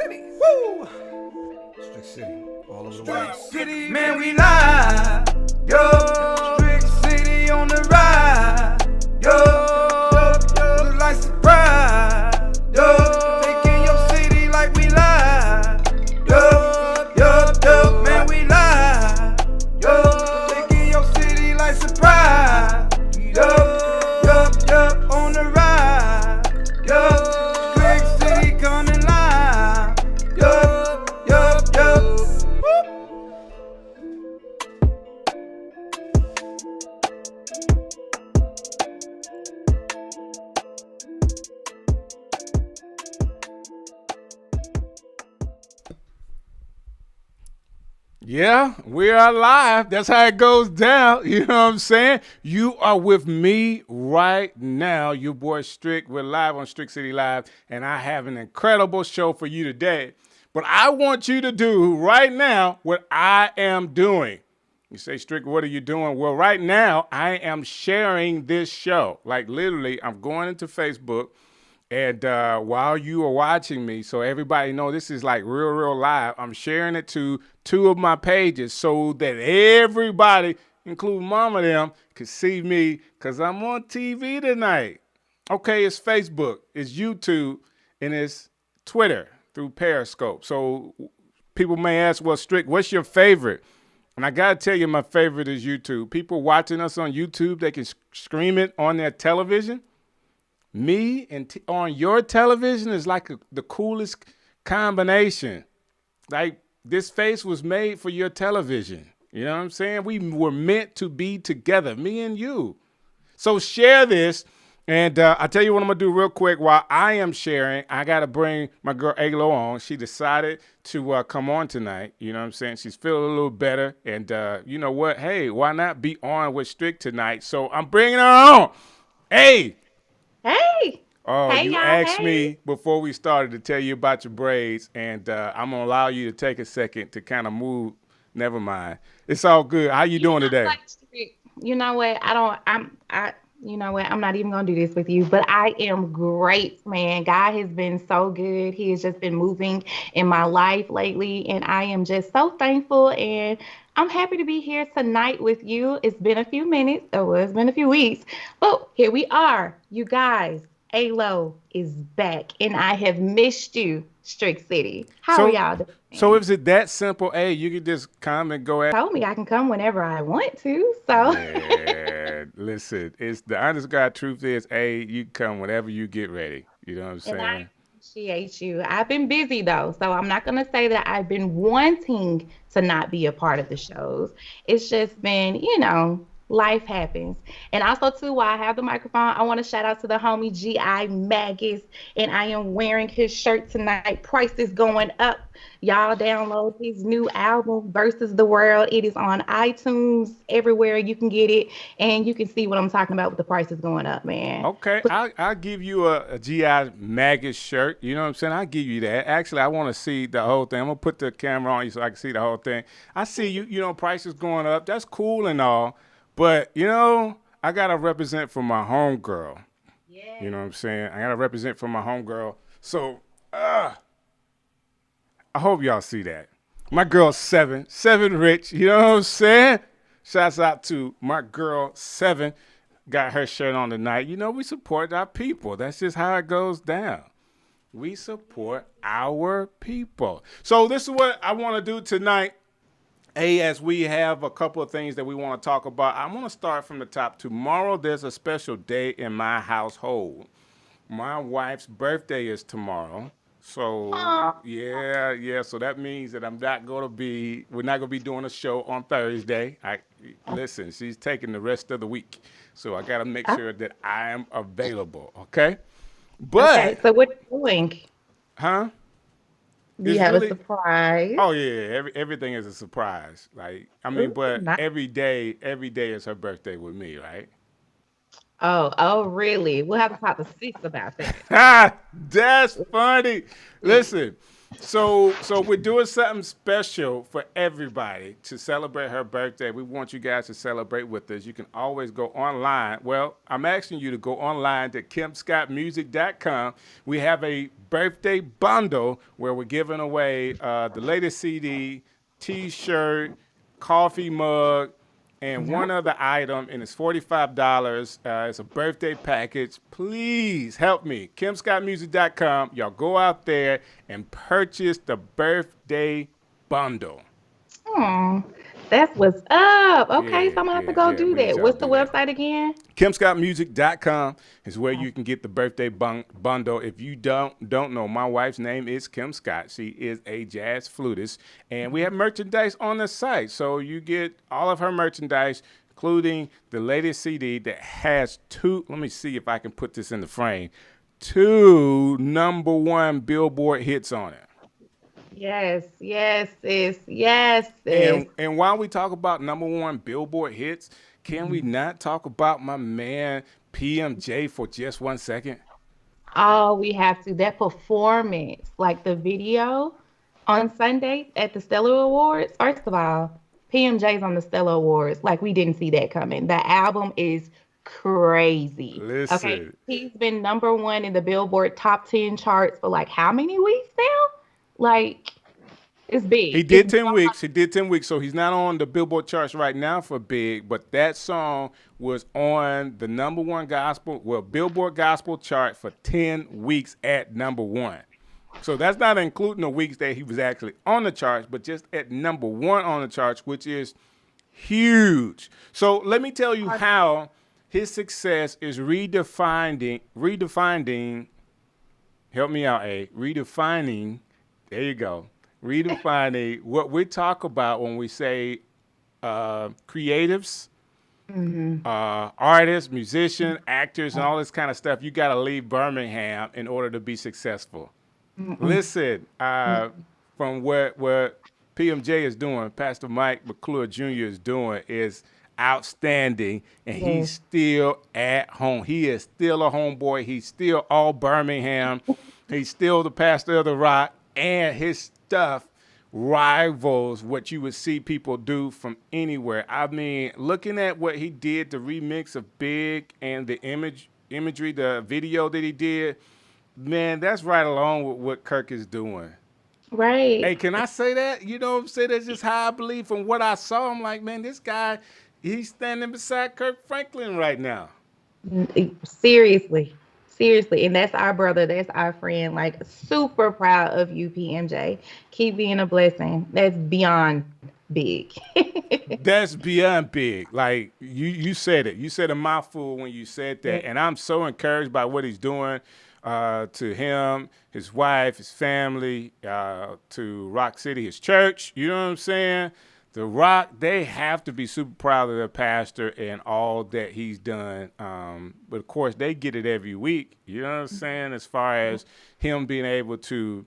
City. Woo! Strick City. All over the world. City, man, we live. Yo, Strick City on the ride. Yo, look like surprise. Yo, taking your city like we live. Yo, man, we live. Yo, taking your city like surprise. Yo, on the ride. Yo, Strick City coming live. Yo. Yeah, we are live. That's how it goes down. You know what I'm saying? You are with me right now. Your boy Strick. We're live on Strick City Live, and I have an incredible show for you today. But I want you to do right now what I am doing. You say, Strick, what are you doing? Well, right now, I am sharing this show. Like literally, I'm going into Facebook. And while you are watching me, so everybody know this is like real live, I'm sharing it to two of my pages so that everybody, including mama them, can see me because I'm on TV tonight. Okay, it's Facebook, it's YouTube, and it's Twitter through Periscope. So people may ask, well, Strick, what's your favorite? And I got to tell you, my favorite is YouTube. People watching us on YouTube, they can scream it on their television. Me and on your television is like the coolest combination. Like this face was made for your television. You know what I'm saying? We were meant to be together, me and you. So share this. And I'll tell you what I'm going to do real quick. While I am sharing, I got to bring my girl Alo on. She decided to come on tonight. You know what I'm saying? She's feeling a little better. And you know what? Hey, why not be on with Strick tonight? So I'm bringing her on. Hey. Hey. Oh, hey, you asked me before we started to tell you about your braids, and I'm going to allow you to take a second to kind of move. Never mind. It's all good. How you doing today? You know what? You know what? I'm not even going to do this with you, but I am great, man. God has been so good. He has just been moving in my life lately, and I am just so thankful, and I'm happy to be here tonight with you. It's been a few minutes. It's been a few weeks, but here we are. You guys, Alo is back, and I have missed you, Strick City. How are y'all doing? So is it that simple? Hey, you can just come and go at. Told me I can come whenever I want to. So yeah, listen, it's the honest God truth is, hey, you can come whenever you get ready. You know what I'm saying? And I appreciate you. I've been busy though, so I'm not gonna say that I've been wanting to not be a part of the shows. It's just been, life happens. And also too, while I have the microphone, I want to shout out to the homie G.I. Magus, and I am wearing his shirt tonight. Price is going up. Y'all download his new album, Versus the World. It is on iTunes, everywhere you can get it, and you can see what I'm talking about with the prices going up, man. Okay, I'll give you a G.I. Magus shirt. You know what I'm saying? I'll give you that. Actually, I want to see the whole thing. I'm going to put the camera on you so I can see the whole thing. I see prices going up. That's cool and all. But, I got to represent for my homegirl. Yeah. You know what I'm saying? I got to represent for my homegirl. So, I hope y'all see that. My girl, Seven Rich, you know what I'm saying? Shouts out to my girl, Seven. Got her shirt on tonight. We support our people. That's just how it goes down. We support our people. So this is what I want to do tonight. As we have a couple of things that we want to talk about, I want to start from the top. Tomorrow, there's a special day in my household. My wife's birthday is tomorrow. So, yeah. So that means that we're not going to be doing a show on Thursday. Listen, she's taking the rest of the week. So I got to make sure that I am available, okay? Okay, so what are you doing? Huh? Do you have a surprise? Oh yeah, everything is a surprise. But every day is her birthday with me, right? Oh, really? We'll have to talk to Six about that. That's funny. Listen, So we're doing something special for everybody to celebrate her birthday. We want you guys to celebrate with us. You can always go online. Well, I'm asking you to go online to kimscottmusic.com. We have a birthday bundle where we're giving away the latest CD, T-shirt, coffee mug, and one other item, and it's $45. It's a birthday package. Please help me. KimScottMusic.com. Y'all go out there and purchase the birthday bundle. Oh, that's what's up. Okay, so I'm gonna have to go do We need that. y'all What's to the do that. website again? KimScottMusic.com is where you can get the birthday bundle. If you don't know, my wife's name is Kim Scott. She is a jazz flutist, and we have merchandise on the site. So you get all of her merchandise, including the latest CD that has two. Let me see if I can put this in the frame. 2 number 1 Billboard hits on it. Yes, yes, sis. And while we talk about #1 Billboard hits, can we not talk about my man PMJ for just 1 second? Oh, we have to. That performance, like the video on Sunday at the Stellar Awards. First of all, PMJ's on the Stellar Awards. Like we didn't see that coming. The album is crazy. Listen. Okay. He's been #1 in the Billboard top 10 charts for like how many weeks now? Like it's big. He did It's 10 weeks. He did 10 weeks. So he's not on the Billboard charts right now for Big, but that song was on the #1 Billboard gospel chart for 10 weeks at #1. So that's not including the weeks that he was actually on the charts, but just at #1 on the charts, which is huge. So let me tell you how his success is redefining, help me out, redefining, there you go, redefining what we talk about when we say creatives, artists, musicians, actors, and all this kind of stuff. You got to leave Birmingham in order to be successful. Listen, from what PMJ is doing, Pastor Mike McClure Jr. is doing is outstanding, and he's still at home. He is still a homeboy. He's still all Birmingham. He's still the pastor of the rock, and his stuff rivals what you would see people do from anywhere. I mean, looking at what he did, the remix of Big and the imagery, the video that he did, man, that's right along with what Kirk is doing. right. Hey, can I say that? You know what I'm saying? That's just how I believe from what I saw. I'm like, man, this guy, he's standing beside Kirk Franklin right now. Seriously. Seriously. And that's our brother. That's our friend. Like, super proud of you, PMJ. Keep being a blessing. That's beyond big. That's beyond big. Like you said it. You said a mouthful when you said that. And I'm so encouraged by what he's doing to him, his wife, his family, to Rock City, his church. You know what I'm saying? The Rock, they have to be super proud of their pastor and all that he's done. But, of course, they get it every week. You know what I'm saying? As far as him being able to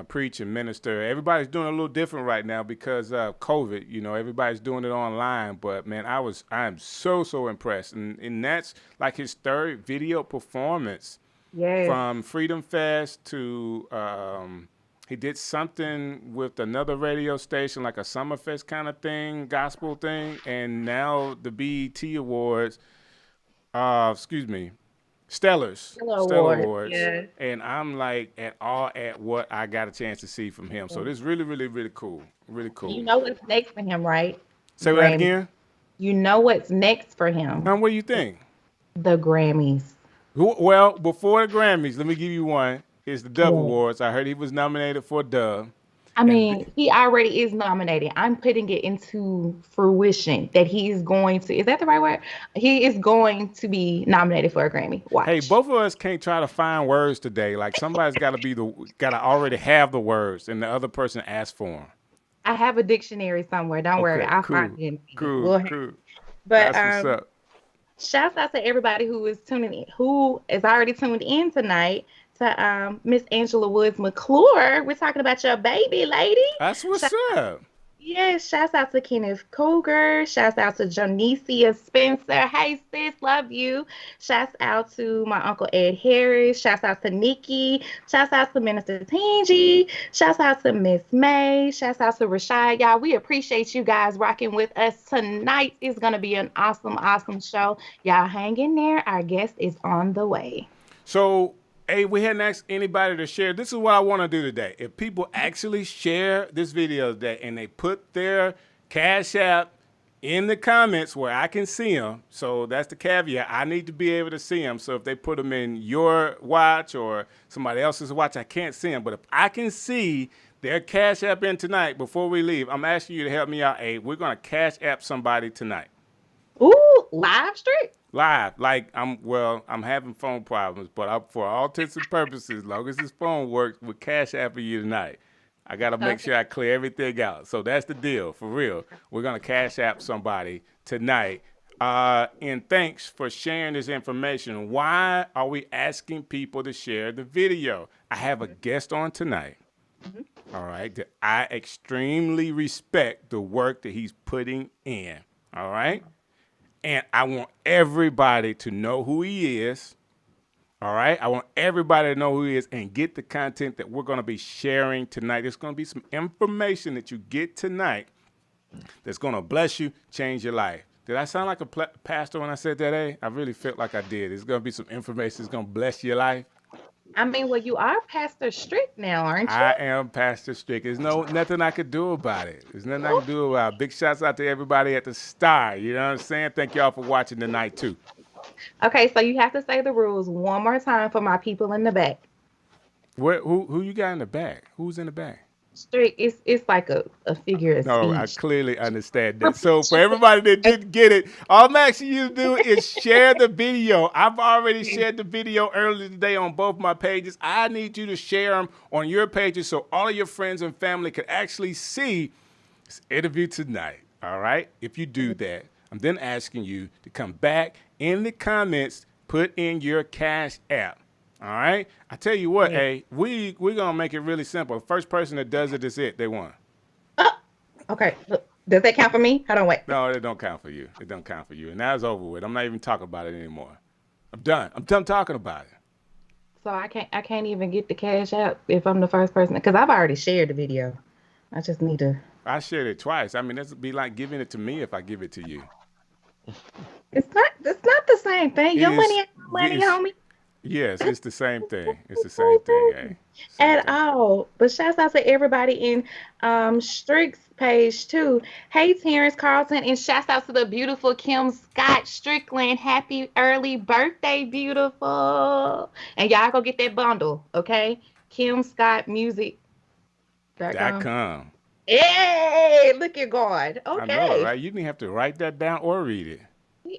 preach and minister. Everybody's doing a little different right now because of COVID. You know, everybody's doing it online. But, man, I'm so impressed. And that's like his third video performance. Yes. From Freedom Fest to he did something with another radio station, like a Summerfest kind of thing, gospel thing, and now the BET Awards, Stellar Awards. Yes. And I'm like at what I got a chance to see from him. So this is really cool. Really cool. You know what's next for him, right? Say that again? You know what's next for him? What do you think? The Grammys. Well, before the Grammys, let me give you one. It's the Dove Awards. I heard he was nominated for a Dove. I mean, he already is nominated. I'm putting it into fruition that he is going to, is that the right word? He is going to be nominated for a Grammy. Watch. Hey, both of us can't try to find words today. Like somebody's got to already have the words, and the other person asked for them. I have a dictionary somewhere. Don't worry. I'll find it. Cool. But That's what's up. shouts out to everybody who is tuning in, who is already tuned in tonight to Miss Angela Woods McClure. We're talking about your baby, lady. That's what's up. Yes, shouts out to Kenneth Cougar. Shouts out to Jonicia Spencer. Hey sis, love you. Shouts out to my Uncle Ed Harris. Shouts out to Nikki. Shouts out to Minister Tangi. Shouts out to Miss May. Shouts out to Rashad. Y'all, we appreciate you guys rocking with us tonight. Is gonna be an awesome, awesome show. Y'all hang in there. Our guest is on the way. So, hey, we hadn't asked anybody to share. This is what I want to do today. If people actually share this video today and they put their Cash App in the comments where I can see them, so that's the caveat. I need to be able to see them. So if they put them in your watch or somebody else's watch, I can't see them. But if I can see their Cash App in tonight before we leave, I'm asking you to help me out. Hey, we're going to Cash App somebody tonight. Ooh, live stream. Live, like I'm having phone problems, but for all intents and purposes, as long as this phone works, we're Cash Apping you tonight. I gotta make sure I clear everything out. So that's the deal, for real. We're gonna Cash App somebody tonight. And thanks for sharing this information. Why are we asking people to share the video? I have a guest on tonight. All right, that I extremely respect the work that he's putting in. All right. And I want everybody to know who he is. All right. I want everybody to know who he is and get the content that we're going to be sharing tonight. There's going to be some information that you get tonight that's going to bless you, change your life. Did I sound like a pastor when I said that, eh? I really felt like I did. There's going to be some information that's going to bless your life. I mean, well, you are Pastor Strick now, aren't you? I am Pastor Strick. There's nothing I could do about it. There's nothing I can do about it. Big shouts out to everybody at the Star. You know what I'm saying? Thank y'all for watching tonight, too. Okay, so you have to say the rules one more time for my people in the back. Who you got in the back? Who's in the back? Strick, it's like a figure of No, I speech. clearly understand that. So for everybody that didn't get it, all I'm asking you to do is share the video. I've already shared the video earlier today on both my pages. I need you to share them on your pages so all of your friends and family can actually see this interview tonight. All right? If you do that, I'm then asking you to come back in the comments, put in your Cash App. All right? I tell you what, hey, we're going to make it really simple. The first person that does it is it. They won. Okay, look, does that count for me? Hold on, wait. No, it don't count for you. It don't count for you. And now it's over with. I'm not even talking about it anymore. I'm done. I'm done talking about it. So I can't even get the Cash App if I'm the first person because I've already shared the video. I just need to. I shared it twice. I mean, that'd be like giving it to me if I give it to you. It's not the same thing. Your money ain't my money, it's- homie. Yes, it's the same thing. It's the same thing. Hey. Same At thing. all. But shouts out to everybody in Strick's page too. Hey Terrence Carlton and shouts out to the beautiful Kim Scott Strickland. Happy early birthday, beautiful. And y'all go get that bundle, okay? Kim Scott Music. .com. Hey, look at God. I Okay. know, right? You didn't have to write that down or read it.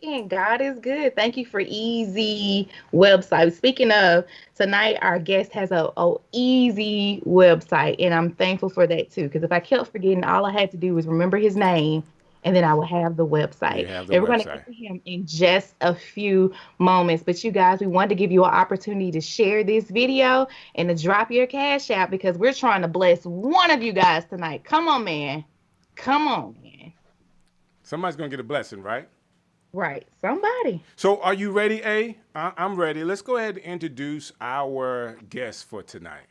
And God is good. Thank you for easy website. Speaking of, tonight our guest has a easy website, and I'm thankful for that too. Because if I kept forgetting, all I had to do was remember his name, and then I would have the website. You have the And we're going to website. get to him in just a few moments. But you guys, we wanted to give you an opportunity to share this video and to drop your Cash App because we're trying to bless one of you guys tonight. Come on, man. Come on, man. Somebody's going to get a blessing, right? Right. Somebody. So are you ready, A? I'm ready. Let's go ahead and introduce our guest for tonight.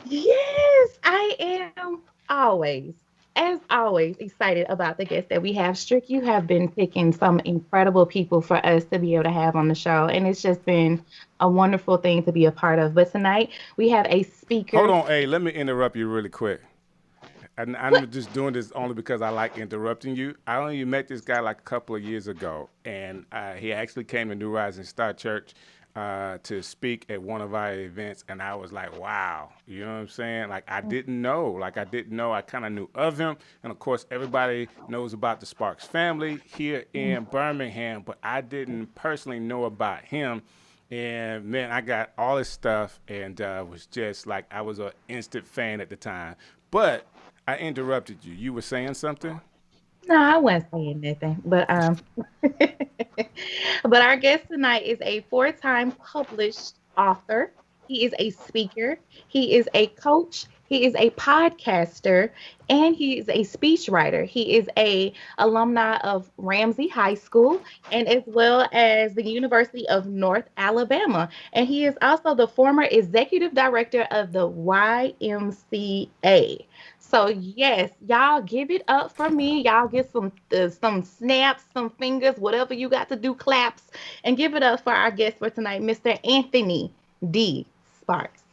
Yes, I am always, as always, excited about the guest that we have. Strick, you have been picking some incredible people for us to be able to have on the show, and it's just been a wonderful thing to be a part of. But tonight, we have a speaker. Hold on, A. Let me interrupt you really quick. And I'm just doing this only because I like interrupting you. I only met this guy like a couple of years ago, and he actually came to New Rising Star Church to speak at one of our events, and I was like, wow, you know what I'm saying? Like, I didn't know. I kind of knew of him, and of course, everybody knows about the Sparks family here in Birmingham, but I didn't personally know about him. And man, I got all his stuff, and was just like, I was an instant fan at the time. But I interrupted you. You were saying something? No, I wasn't saying nothing, but but our guest tonight is a four-time published author. He is a speaker. He is a coach. He is a podcaster and he is a speechwriter. He is a alumni of Ramsey High School and as well as the University of North Alabama. And he is also the former executive director of the YMCA. So yes, y'all give it up for me. Y'all get some snaps, some fingers, whatever you got to do, claps, and give it up for our guest for tonight, Mr. Anthony D. Sparks.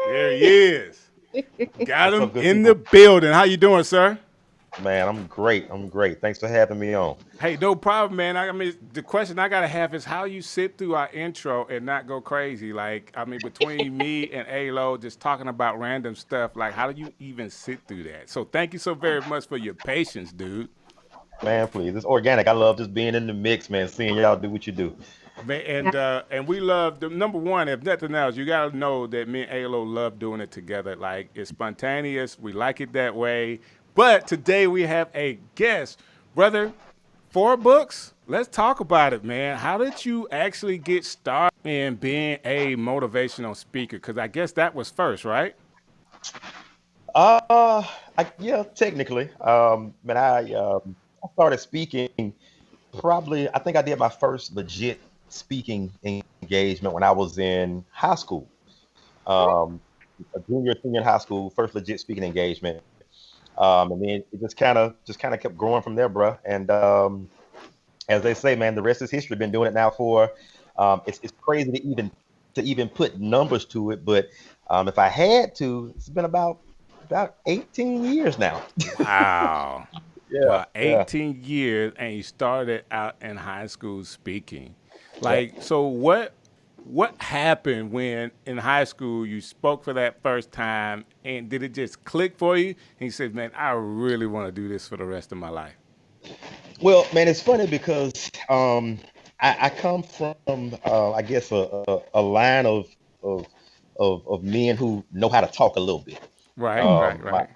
There he Yay! is. Got What's him up, good in the people? building. How you doing, sir? Man, I'm great. I'm great. Thanks for having me on. Hey, no problem, man. I mean, the question I gotta have is how you sit through our intro and not go crazy. Like, I mean, between me and Alo just talking about random stuff, like, how do you even sit through that? So, thank you so very much for your patience, dude. Man, please. It's organic. I love just being in the mix, man, seeing y'all do what you do. And we love the number one. If nothing else, you gotta know that me and Alo love doing it together. Like it's spontaneous. We like it that way. But today we have a guest, brother. 4 books. Let's talk about it, man. How did you actually get started in being a motivational speaker? Because I guess that was first, right? Yeah, technically. Man, I started speaking probably, I think I did my first legit speaking engagement when I was in high school. Um, a junior, senior in high school, first legit speaking engagement. And then it just kind of kept growing from there, bruh. And as they say, man, the rest is history. Been doing it now for it's crazy to even put numbers to it, but if I had to, it's been about 18 years now. Wow. Yeah, Well, yeah, 18 years, and you started out in high school speaking. yeah. Like, so what happened when in high school you spoke for that first time, and did it just click for you? And you said, "Man, I really want to do this for the rest of my life." Well, man, it's funny because I come from I guess a line of of men who know how to talk a little bit. Right, right, Um, my, right.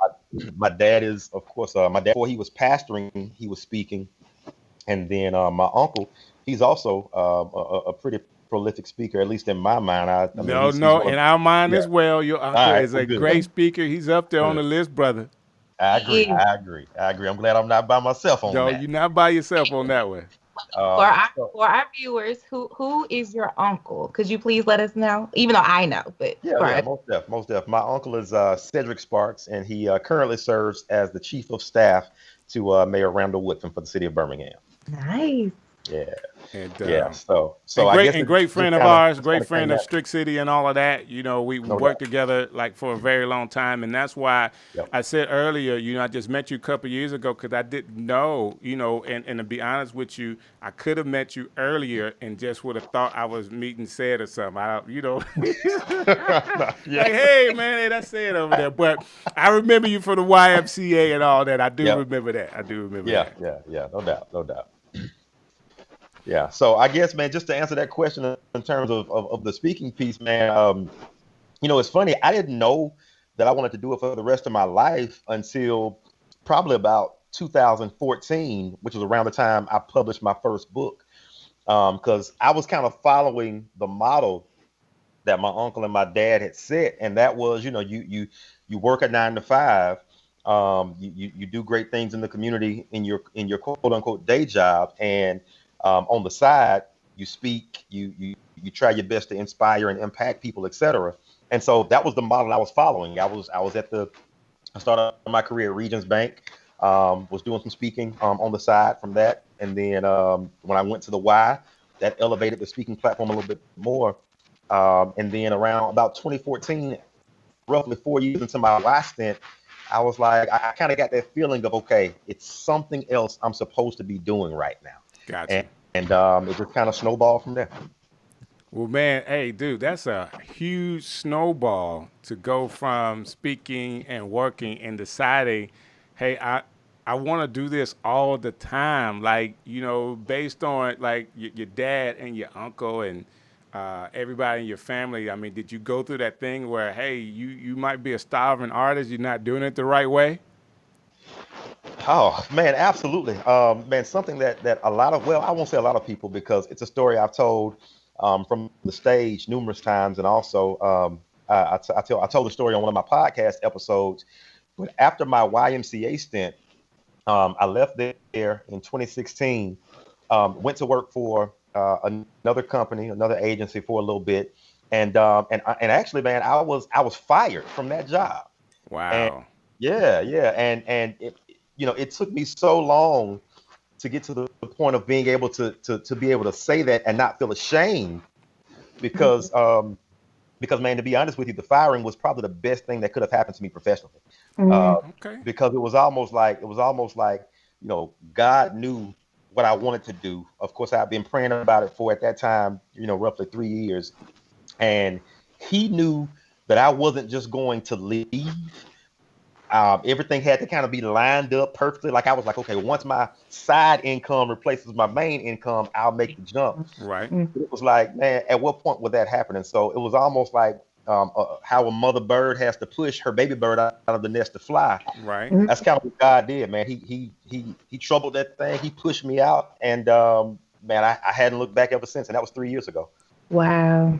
my dad is, of course, my dad before he was pastoring, he was speaking, and then my uncle, he's also a pretty prolific speaker, at least in my mind. I mean, No, he's no. one In of our mind yeah. as well, your All uncle right, is well, a good, great speaker. He's up there on the good. list, brother. I agree. He is. I agree. I agree. I'm glad I'm not by myself on No, that. you're not by yourself on that one. For Um, our so for our viewers, who is your uncle? Could you please let us know? Even though I know, but yeah, for yeah, us. most def, most def. My uncle is Cedric Sparks, and he currently serves as the chief of staff to Mayor Randall Woodfin for the city of Birmingham. Nice. Yeah, And yeah. So and I great guess and it great just friend of kind of ours, just kind great of came friend of natural, Strick City and all of that. You know, we no worked doubt. together like for a very long time, and that's why Yep. I said earlier, I just met you a couple years ago because I didn't know, and to be honest with you, I could have met you earlier and just would have thought I was meeting said or something. Yeah. Like, hey man, hey, that's said over there. But I remember you for the YMCA and all that. I do Yep. remember that. I do remember Yeah. that. Yeah. Yeah. No doubt. No doubt. Yeah. So I guess, man, just to answer that question in terms of the speaking piece, man, it's funny. I didn't know that I wanted to do it for the rest of my life until probably about 2014, which was around the time I published my first book. Because I was kind of following the model that my uncle and my dad had set, and that was, you work a 9 to 5, you do great things in the community in your quote unquote day job, and on the side you speak, you try your best to inspire and impact people, etc. And so that was the model I was following. I started my career at Regions Bank, was doing some speaking on the side from that, and then when I went to the Y, that elevated the speaking platform a little bit more. And then around about 2014, roughly 4 years into my Y stint, I was like, I kind of got that feeling of, okay, it's something else I'm supposed to be doing right now. Got And, you. and it just kind of snowballed from there. Well, man, hey, dude, that's a huge snowball to go from speaking and working and deciding, hey, I want to do this all the time. Like, based on like your dad and your uncle and everybody in your family. I mean, did you go through that thing where, hey, you might be a starving artist, you're not doing it the right way? Oh man, absolutely. Man, something that a lot of, well, I won't say a lot of people because it's a story I've told from the stage numerous times, and also I told the story on one of my podcast episodes. But after my YMCA stint, I left there in 2016. Went to work for another company, another agency for a little bit, and actually, man, I was fired from that job. And Wow. yeah, and it took me so long to get to the point of being able to be able to say that and not feel ashamed because man, to be honest with you, the firing was probably the best thing that could have happened to me professionally. Uh, Okay. because it was almost like God knew what I wanted to do. Of course, I've been praying about it for at that time, roughly 3 years, and He knew that I wasn't just going to leave. Everything had to kind of be lined up perfectly. Like I was like, okay, once my side income replaces my main income, I'll make the jump. Right. It was like, man, at what point would that happen? And so it was almost like how a mother bird has to push her baby bird out of the nest to fly. Right. That's kind of what God did, man. He troubled that thing. He pushed me out, and man, I hadn't looked back ever since. And that was 3 years ago. Wow.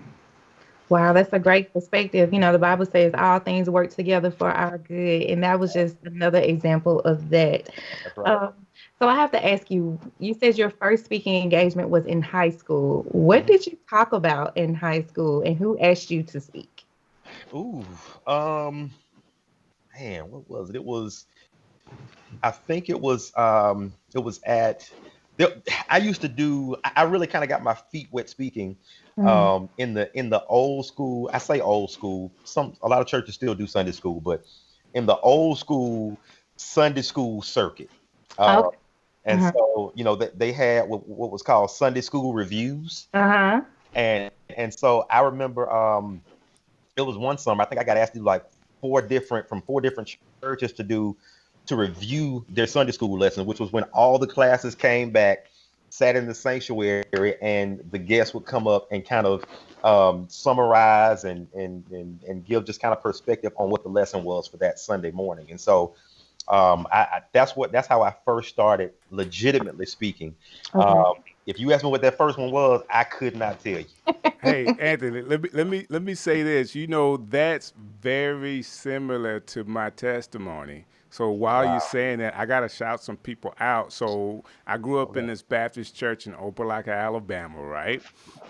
Wow, that's a great perspective. The Bible says all things work together for our good, and that was just another example of that. That's right. So I have to ask you, you said your first speaking engagement was in high school. What did you talk about in high school, and who asked you to speak? Ooh, man, what was it? I think it was at. I used to do. I really kind of got my feet wet speaking, in the old school. I say old school. A lot of churches still do Sunday school, but in the old school Sunday school circuit. Okay. And so they had what was called Sunday school reviews, Uh-huh. and so I remember it was one summer. I think I got asked to do like four different churches to review their Sunday school lesson, which was when all the classes came back, sat in the sanctuary, and the guests would come up and kind of summarize and give just kind of perspective on what the lesson was for that Sunday morning. And so that's how I first started legitimately speaking. Okay. If you asked me what that first one was, I could not tell you. Hey, Anthony, let me say this. That's very similar to my testimony. So while you're saying that, I gotta shout some people out. So I grew up in this Baptist church in Opelika, Alabama, right?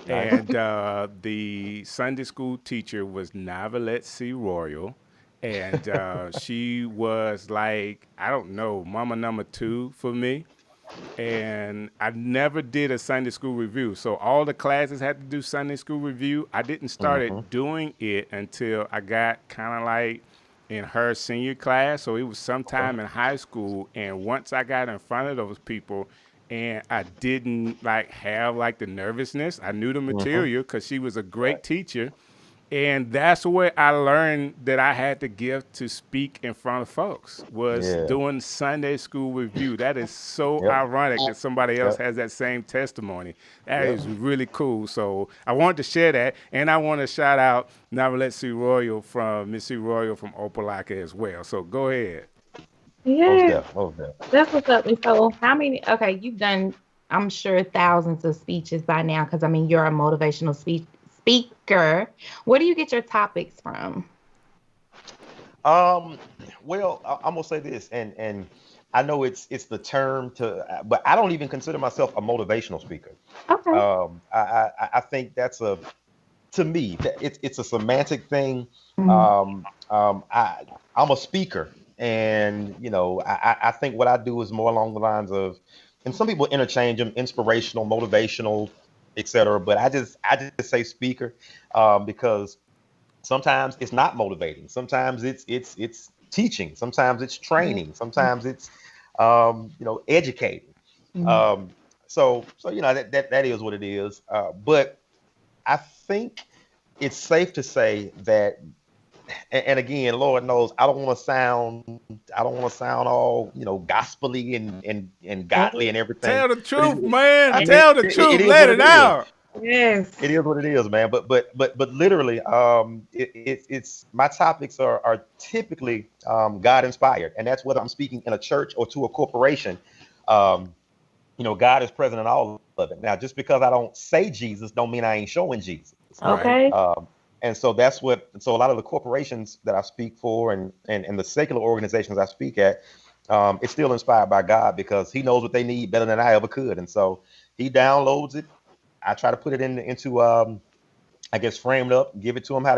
Nice. And the Sunday school teacher was Navalette C. Royal. And she was like, I don't know, mama number two for me. And I never did a Sunday school review. So all the classes had to do Sunday school review. I didn't start doing it until I got kind of like in her senior class. So it was sometime in high school. And once I got in front of those people and I didn't like have like the nervousness, I knew the material because she was a great teacher. And that's where I learned that I had the gift to speak in front of folks, was doing Sunday school review. That is so ironic that somebody else has that same testimony. That is really cool. So I wanted to share that. And I want to shout out Navalette C. Royal from Miss C. Royal from Opelika as well. So go ahead. Yeah, Most definitely. that's what's up. And so okay, you've done, I'm sure, thousands of speeches by now, because you're a motivational speaker. Where do you get your topics from? Well, I'm gonna say this, and I know it's the term but I don't even consider myself a motivational speaker. Okay. I think to me, it's a semantic thing. Mhm. I'm a speaker, and I think what I do is more along the lines of, and some people interchange them, inspirational, motivational, etc. But I just say speaker, because sometimes it's not motivating. Sometimes it's teaching. Sometimes it's training. Sometimes it's educating. Mhm. So that is what it is. But I think it's safe to say that, and again, Lord knows, I don't want to sound all gospelly and godly and everything. Tell the But truth, man. I mean, Tell the truth. is Let what it it is. out. Yes. It is what it is, man. But literally, it's my topics are typically God inspired, and that's whether I'm speaking in a church or to a corporation. God is present in all of it. Now, just because I don't say Jesus, don't mean I ain't showing Jesus. Right. Okay. And so that's what, so a lot of the corporations that I speak for and the secular organizations I speak at, it's still inspired by God because he knows what they need better than I ever could. And so he downloads it. I try to put it into, I guess, framed up, give it to them how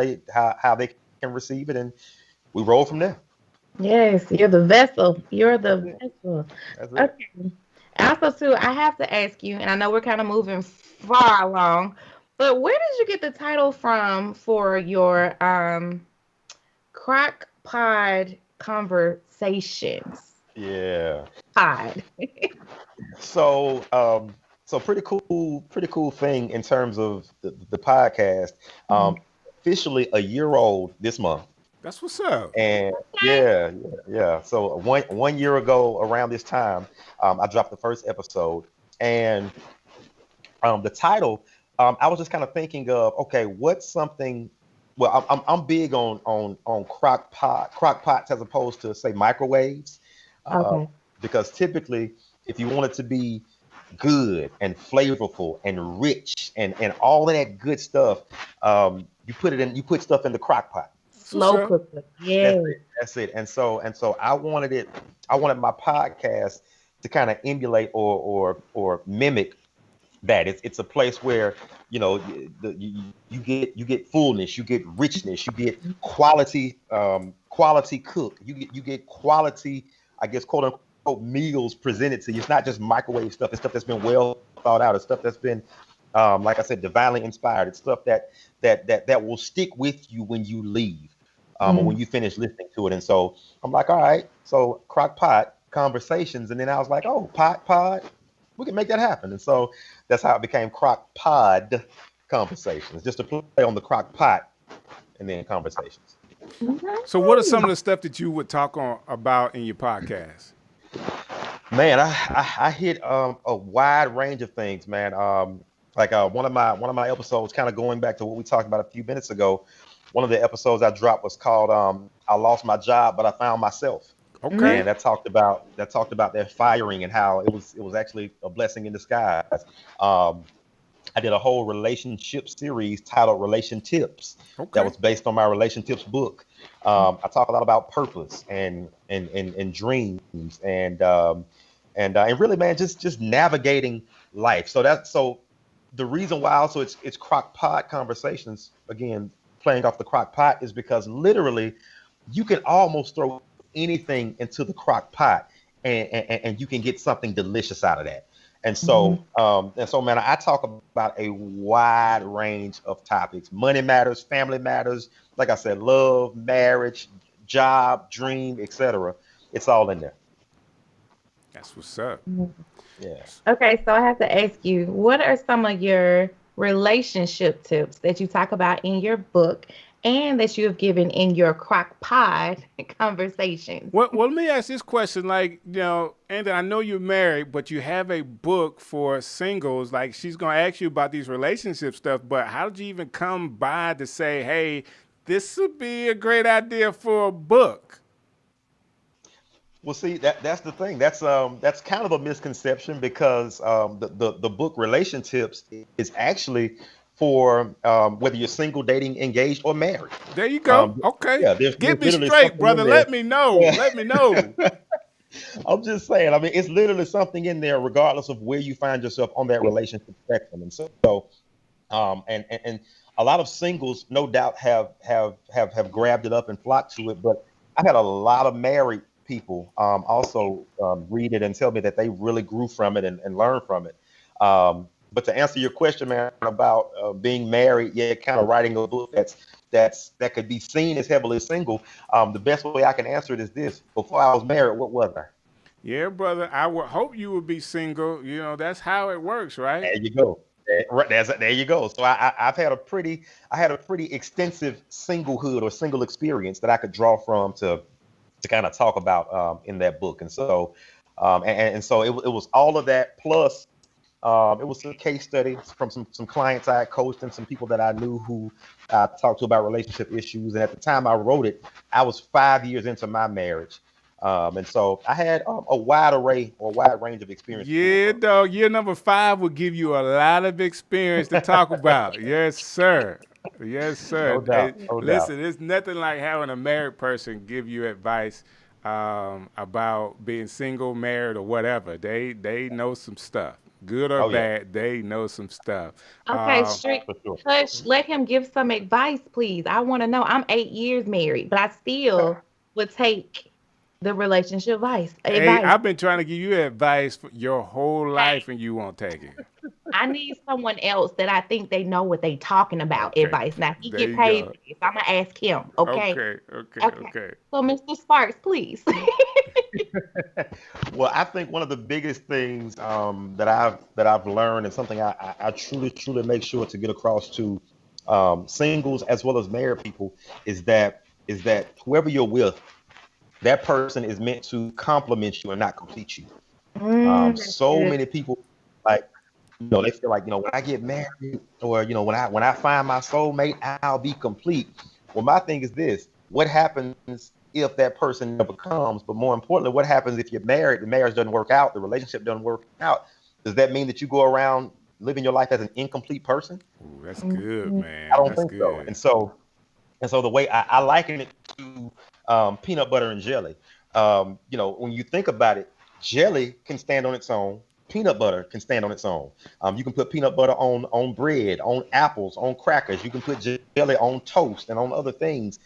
they can receive it. And we roll from there. Yes, you're the vessel. You're That's the it. vessel. That's it. Okay. Also, too, I have to ask you, and I know we're kind of moving far along, but where did you get the title from for your crock pod conversations? Yeah. Pod. So, so pretty cool thing in terms of the podcast. Mhm. Officially a year old this month. That's what's up. And Okay. yeah. So one year ago around this time, I dropped the first episode, and the title, I was just kind of thinking of, okay, what's something. Well, I'm big on crock pots as opposed to say microwaves, uh, Okay. because typically, if you want it to be good and flavorful and rich and all of that good stuff, you put stuff in the crock pot. That's what's Slow up. cooker. That's Yes. it. That's it. And so I wanted my podcast to kind of emulate or mimic that. It's a place where you get fullness, you get richness, you get quality cook, you get quality, I guess, quote unquote meals presented to you. It's not just microwave stuff. It's stuff that's been well thought out. It's stuff that's been like I said, divinely inspired. It's stuff that will stick with you when you leave, or when Mhm. you finish listening to it. And so I'm like, all right, so crock pot conversations, and then I was like, oh, pot pod, we can make that happen. And so that's how it became crock pod conversations, just to play on the crock pot and then conversations. So, what are Nice. some of the stuff that you would talk about in your podcast? Man, I hit a wide range of things, man. Like one of my episodes, kind of going back to what we talked about a few minutes ago. One of the episodes I dropped was called "I Lost My Job, But I Found Myself," Okay. and that talked about their firing and how it was actually a blessing in disguise. Um, I did a whole relationship series titled Relation Tips that Okay. was based on my relationships book. I talk a lot about purpose and dreams and really, man, just navigating life. So the reason why also it's crock pot conversations, again, playing off the crock pot, is because literally you can almost throw anything into the crock pot and you can get something delicious out of that. Mhm. And so, man, I talk about a wide range of topics: money matters, family matters, like I said, love, marriage, job, dream, etc. It's all in there. That's what's up. Mhm. Yeah. Okay, so I have to ask you, what are some of your relationship tips that you talk about in your book and that you have given in your crock pod conversations? Well, let me ask this question. Like, Anthony, I know you're married, but you have a book for singles. Like, she's going to ask you about these relationship stuff, but how did you even come by to say, hey, this would be a great idea for a book? Well, see, that's the thing. That's kind of a misconception because the book Relation Tips is actually for whether you're single, dating, engaged, or married. There you go. Um, Okay. yeah, there's Get me literally straight, something in brother. there. Let me know. Yeah, Let me know. I'm just saying. I mean, it's literally something in there, regardless of where you find yourself on that relationship spectrum. And and a lot of singles, no doubt, have grabbed it up and flocked to it. But I've had a lot of married people also read it and tell me that they really grew from it and learned from it. But to answer your question, man, about being married, yeah, kind of writing a book that could be seen as heavily single. The best way I can answer it is this: before I was married, what was I? Yeah, brother. I would hope you would be single. That's how it works, right? There you go. There you go. So I had a pretty extensive singlehood or single experience that I could draw from to kind of talk about in that book. And so it was all of that plus it was a case study from some clients I had coached and some people that I knew who I talked to about relationship issues. And at the time I wrote it, I was 5 years into my marriage. And so I had a wide array or wide range of experience to pull Yeah, from. dog. Year number 5 will give you a lot of experience to talk about. Yes, sir. Yes, sir. No Hey, doubt, no doubt. listen, it's nothing like having a married person give you advice about being single, married, or whatever. They know some stuff, good or Oh yeah, bad. They know some stuff. Okay, Uh, Strick, for sure. hush, let him give some advice, please. I want to know. I'm 8 years married, but I still would take the relationship advice. hey, Advice. I've been trying to give you advice for your whole Hey, life, and you won't take it. I need someone else that I think they know what they talking about Okay, advice. Now, if he there get you paid go. for this, I'm gonna ask him. Okay. Okay, okay, Okay. okay. So, Mr. Sparks, please. Well, I think one of the biggest things that I've learned, and something I truly make sure to get across to singles as well as married people, is that whoever you're with, that person is meant to complement you and not complete you. That's So good. many people, like, they feel like, when I get married, or when I find my soulmate, I'll be complete. Well, my thing is this: what happens if that person never comes? But more importantly, what happens if you're married, the marriage doesn't work out, the relationship doesn't work out? Does that mean that you go around living your life as an incomplete person? Ooh, that's good, Mhm. I man. don't That's think so. good. And so the way I liken it to peanut butter and jelly. When you think about it, jelly can stand on its own. Peanut butter can stand on its own. You can put peanut butter on bread, on apples, on crackers. You can put jelly on toast and on other things.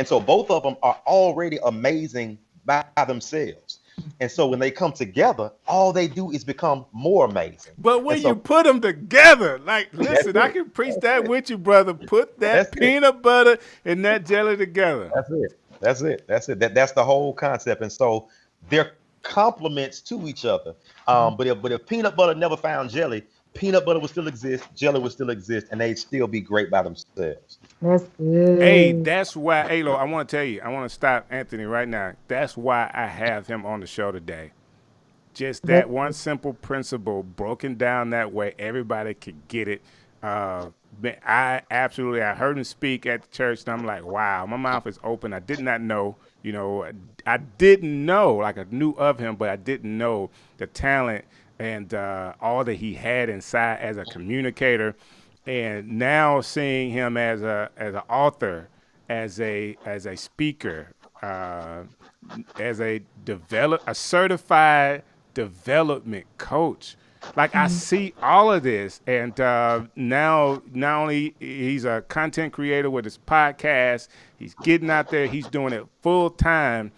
So both of them are already amazing by themselves. And so when they come together, all they do is become more amazing. But And when you so put them together, like, that's listen, I it. can preach That's that it. with you, brother. Put That's that it. peanut butter and that jelly together. That's it. That's it. That's it. That's the whole concept. And so they're complements to each other. But if peanut butter never found jelly, peanut butter would still exist, jelly would still exist, and they'd still be great by themselves. That's Hey, good. that's why, Alo, I want to tell you, I want to stop Anthony right now. That's why I have him on the show today. Just That's that one simple principle broken down that way, everybody could get it. I heard him speak at the church, and I'm like, wow, my mouth is open. I did not know, I didn't know, like I knew of him, but I didn't know the talent and all that he had inside as a communicator. And now seeing him as an author, as a speaker, uh, as a certified development coach. Like I see all of this, and now not only he's a content creator with his podcast, he's getting out there, he's doing it full time,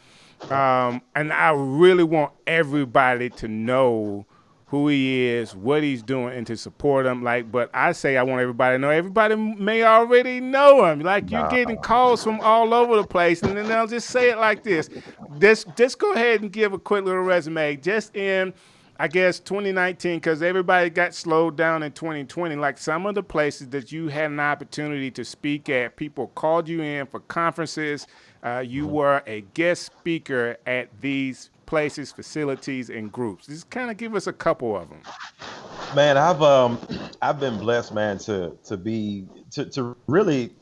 and I really want everybody to know who he is, what he's doing, and to support him. Like, but I say I want everybody to know. Everybody may already know him. Like you're Nah. getting calls from all over the place, and then I'll just say it like this: just go ahead and give a quick little resume. Just in, I guess 2019, because everybody got slowed down in 2020. Like some of the places that you had an opportunity to speak at, people called you in for conferences. You were a guest speaker at these places, facilities, and groups. Just kind of give us a couple of them. Man, I've been blessed, man, to really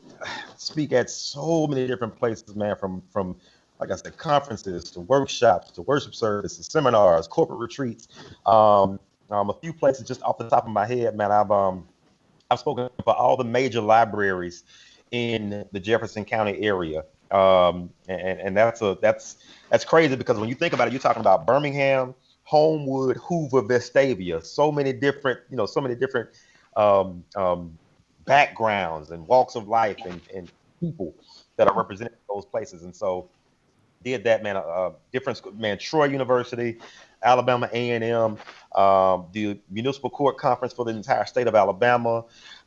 speak at so many different places, man, from like I said, conferences to workshops to worship services, seminars, corporate retreats. A few places just off the top of my head, man. I've spoken for all the major libraries in the Jefferson County area. And that's crazy, because when you think about it, you're talking about Birmingham, Homewood, Hoover, Vestavia, so many different um, um, backgrounds and walks of life and people that are represented in those places. And so did that, man. Man, Troy University, Alabama A&M, the municipal court conference for the entire state of Alabama,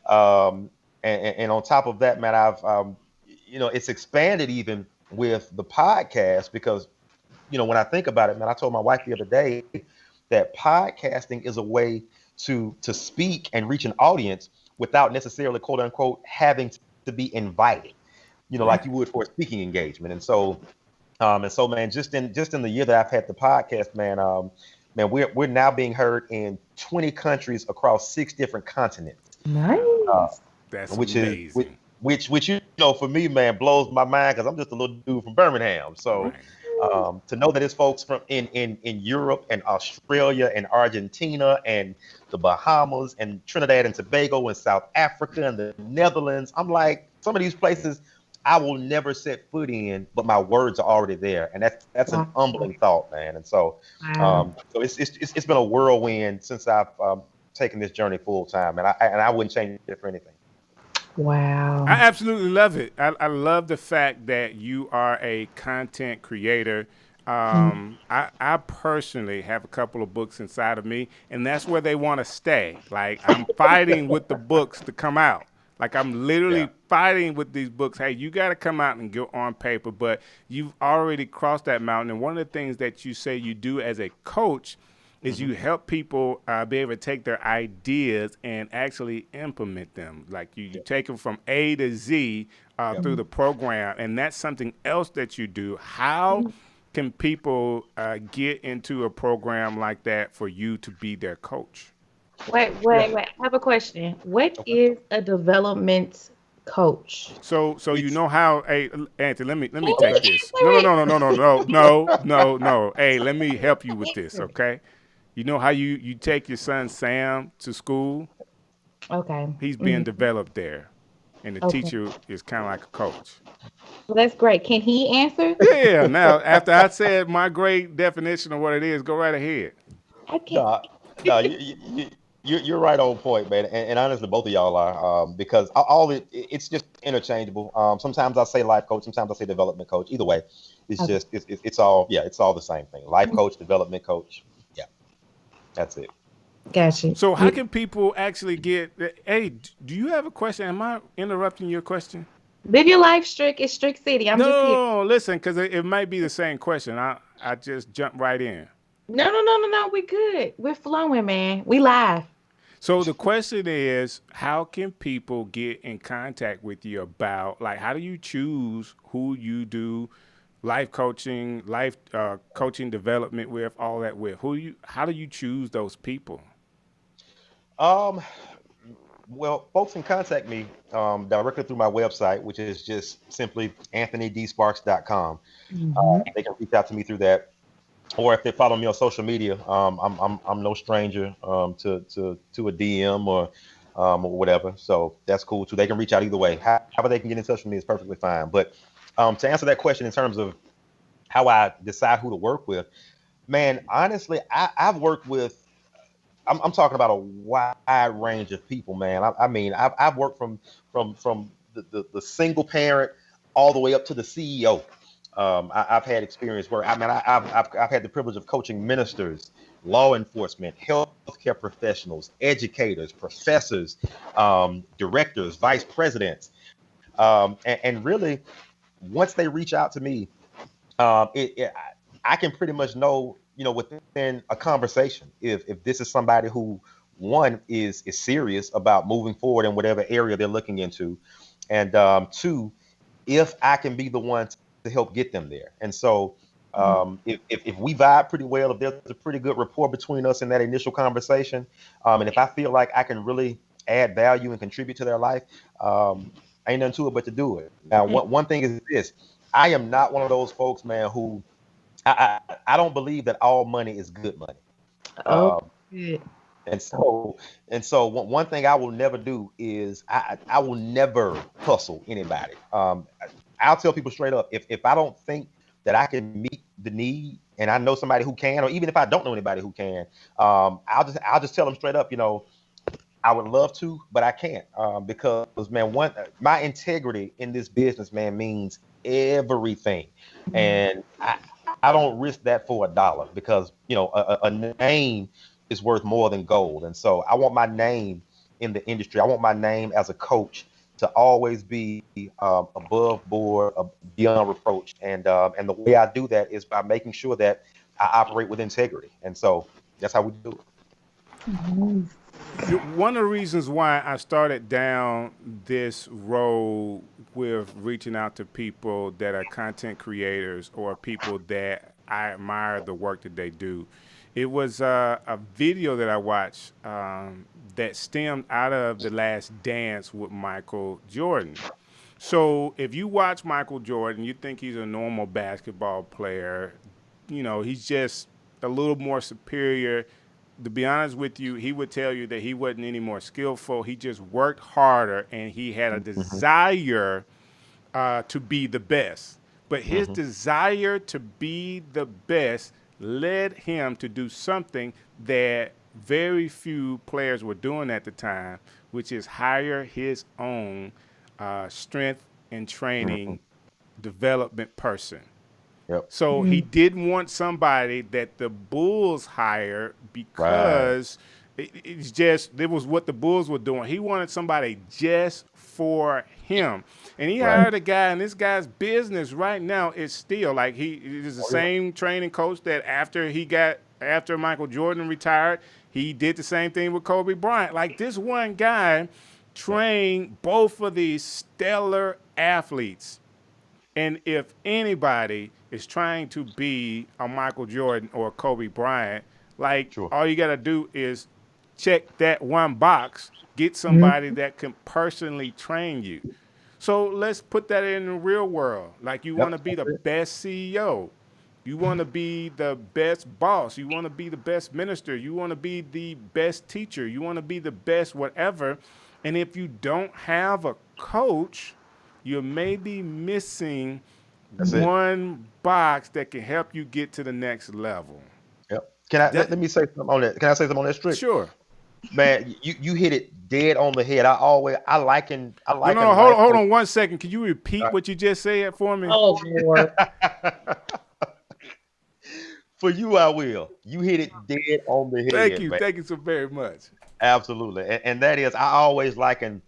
and on top of that, man, it's expanded even with the podcast, because when I think about it, man, I told my wife the other day that podcasting is a way to speak and reach an audience without necessarily, quote unquote, having to be invited, like you would for a speaking engagement. And so, man, just in the year that I've had the podcast, man, we're now being heard in 20 countries across 6 different continents, uh, Nice. That's which is amazing. which for me, man, blows my mind, because I'm just a little dude from Birmingham. So Right. To know that it's folks from in Europe and Australia and Argentina and the Bahamas and Trinidad and Tobago and South Africa and the Netherlands. I'm like, some of these places I will never set foot in, but my words are already there, and that's an humbling thought, man. And so, so it's been a whirlwind since I've taken this journey full time, and I wouldn't change it for anything. Wow. I absolutely love it. I love the fact that you are a content creator. I personally have a couple of books inside of me, and that's where they want to stay. Like, I'm fighting with the books to come out. Like, I'm literally fighting with these books. Hey, you got to come out and get on paper, but you've already crossed that mountain. And one of the things that you say you do as a coach is you help people be able to take their ideas and actually implement them. Like, you take them from A to Z through the program, and that's something else that you do. How can people get into a program like that for you to be their coach? Wait. I have a question. What is a development coach? So you know how? Hey, Anthony, let me take this. No. Hey, let me help you with this, okay? You know how you take your son Sam to school? Okay. He's being developed there, and the teacher is kind of like a coach. Well, that's great. Can he answer? Yeah. Now, after I said my great definition of what it is, go right ahead. I can't. No, you're right on point, man. And honestly, both of y'all are, because it's just interchangeable. Sometimes I say life coach, sometimes I say development coach. Either way, it's just it's all the same thing. Life coach, development coach. Yeah, that's it. Gotcha. So how can people actually get? Hey, do you have a question? Am I interrupting your question? Live your life, Strick. It's Strick City. I'm just here. No, listen, because it might be the same question. I just jumped right in. No. We good. We're flowing, man. We live. So the question is, how can people get in contact with you about, like, how do you choose who you do life coaching development with, all that with? How do you choose those people? Well, folks can contact me directly through my website, which is just simply anthonydsparks.com. They can reach out to me through that, or if they follow me on social media, I'm no stranger to a DM or whatever. So that's cool too. They can reach out either way. However they can get in touch with me is perfectly fine. But to answer that question in terms of how I decide who to work with, man, honestly, I've worked with. I'm talking about a wide range of people, man. I mean, I've worked from the single parent all the way up to the CEO. I've had experience where I've had the privilege of coaching ministers, law enforcement, healthcare professionals, educators, professors, directors, vice presidents, and really, once they reach out to me, I can pretty much know, within a conversation, if this is somebody who, one, is serious about moving forward in whatever area they're looking into, and two, if I can be the one to help get them there. And so if we vibe pretty well, if there's a pretty good rapport between us in that initial conversation, and if I feel like I can really add value and contribute to their life, ain't nothing to it but to do it. Now, one thing is this: I am not one of those folks, man, who I don't believe that all money is good money. And so one thing I will never do is I will never hustle anybody. I'll tell people straight up, if I don't think that I can meet the need and I know somebody who can, or even if I don't know anybody who can, I'll just tell them straight up, I would love to, but I can't, because, man, my integrity in this business, man, means everything. And I don't risk that for $1, because, a name is worth more than gold. And so I want my name in the industry. I want my name as a coach to always be above board, beyond reproach. And the way I do that is by making sure that I operate with integrity. And so that's how we do it. One of the reasons why I started down this road with reaching out to people that are content creators or people that I admire the work that they do, it was a video that I watched that stemmed out of The Last Dance with Michael Jordan. So if you watch Michael Jordan, you think he's a normal basketball player. He's just a little more superior. To be honest with you, he would tell you that he wasn't any more skillful. He just worked harder and he had a Mm-hmm. desire to be the best. But his Mm-hmm. desire to be the best led him to do something that very few players were doing at the time, which is hire his own strength and Mm-hmm. training development person. Yep. So he didn't want somebody that the Bulls hired Right. because it was what the Bulls were doing. He wanted somebody just for him. And he Right. hired a guy, and this guy's business right now is still like he is the Oh, yeah. same training coach that after Michael Jordan retired, he did the same thing with Kobe Bryant. Like this one guy trained both of these stellar athletes. And if anybody is trying to be a Michael Jordan or a Kobe Bryant, like Sure. all you got to do is check that one box, get somebody that can personally train you. So let's put that in the real world. Like you Yep. want to be the That's it. best CEO. You want to be the best boss. You want to be the best minister. You want to be the best teacher. You want to be the best whatever. And if you don't have a coach, you may be missing That's it. one box that can help you get to the next level. Yep. Can I That- let me say something on that? Can I say something on that, Strick? Sure. Man, you hit it dead on the head. I liken No, life hold on 1 second. Can you repeat Uh, what you just said for me? Oh Lord. For you, I will. You hit it dead on the head, Thank you. man. Thank you so very much. Absolutely. And that is, I always liken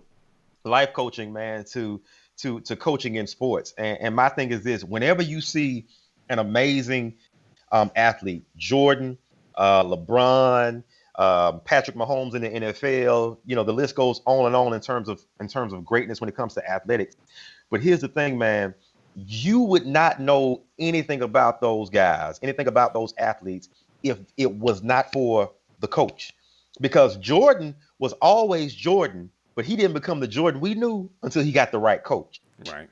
life coaching, man, to coaching in sports. And my thing is this: whenever you see an amazing athlete, Jordan, LeBron, Patrick Mahomes in the NFL, the list goes on and on in terms of greatness when it comes to athletics. But here's the thing, man. You would not know anything about those guys, anything about those athletes, if it was not for the coach. Because Jordan was always Jordan, but he didn't become the Jordan we knew until he got the right coach, Right.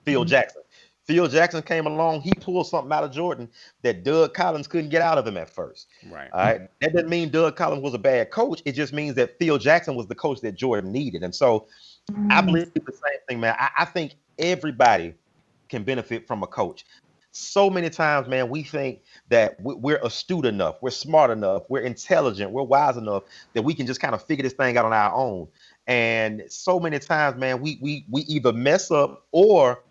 Phil Jackson. Phil Jackson came along, he pulled something out of Jordan that Doug Collins couldn't get out of him at first. Right. All right. That doesn't mean Doug Collins was a bad coach. It just means that Phil Jackson was the coach that Jordan needed. And so I believe the same thing, man. I think everybody can benefit from a coach. So many times, man, we think that we're astute enough, we're smart enough, we're intelligent, we're wise enough that we can just kind of figure this thing out on our own. And so many times, man, we either mess up or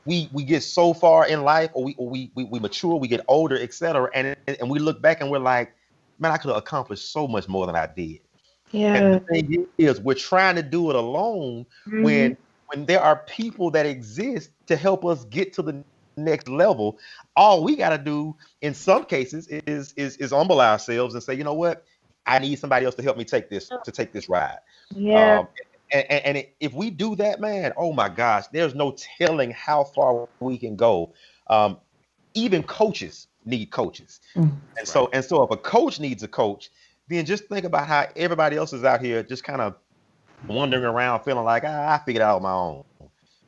we get so far in life, or we mature, we get older, etc. And we look back and we're like, man, I could have accomplished so much more than I did. And the thing is, we're trying to do it alone when there are people that exist to help us get to the next level. All we got to do in some cases is humble ourselves and say, you know what, I need somebody else to help me take this ride. Yeah. And if we do that, man, oh my gosh, there's no telling how far we can go. Even coaches need coaches. And so if a coach needs a coach, then just think about how everybody else is out here just kind of wandering around feeling like, I figured it out on my own.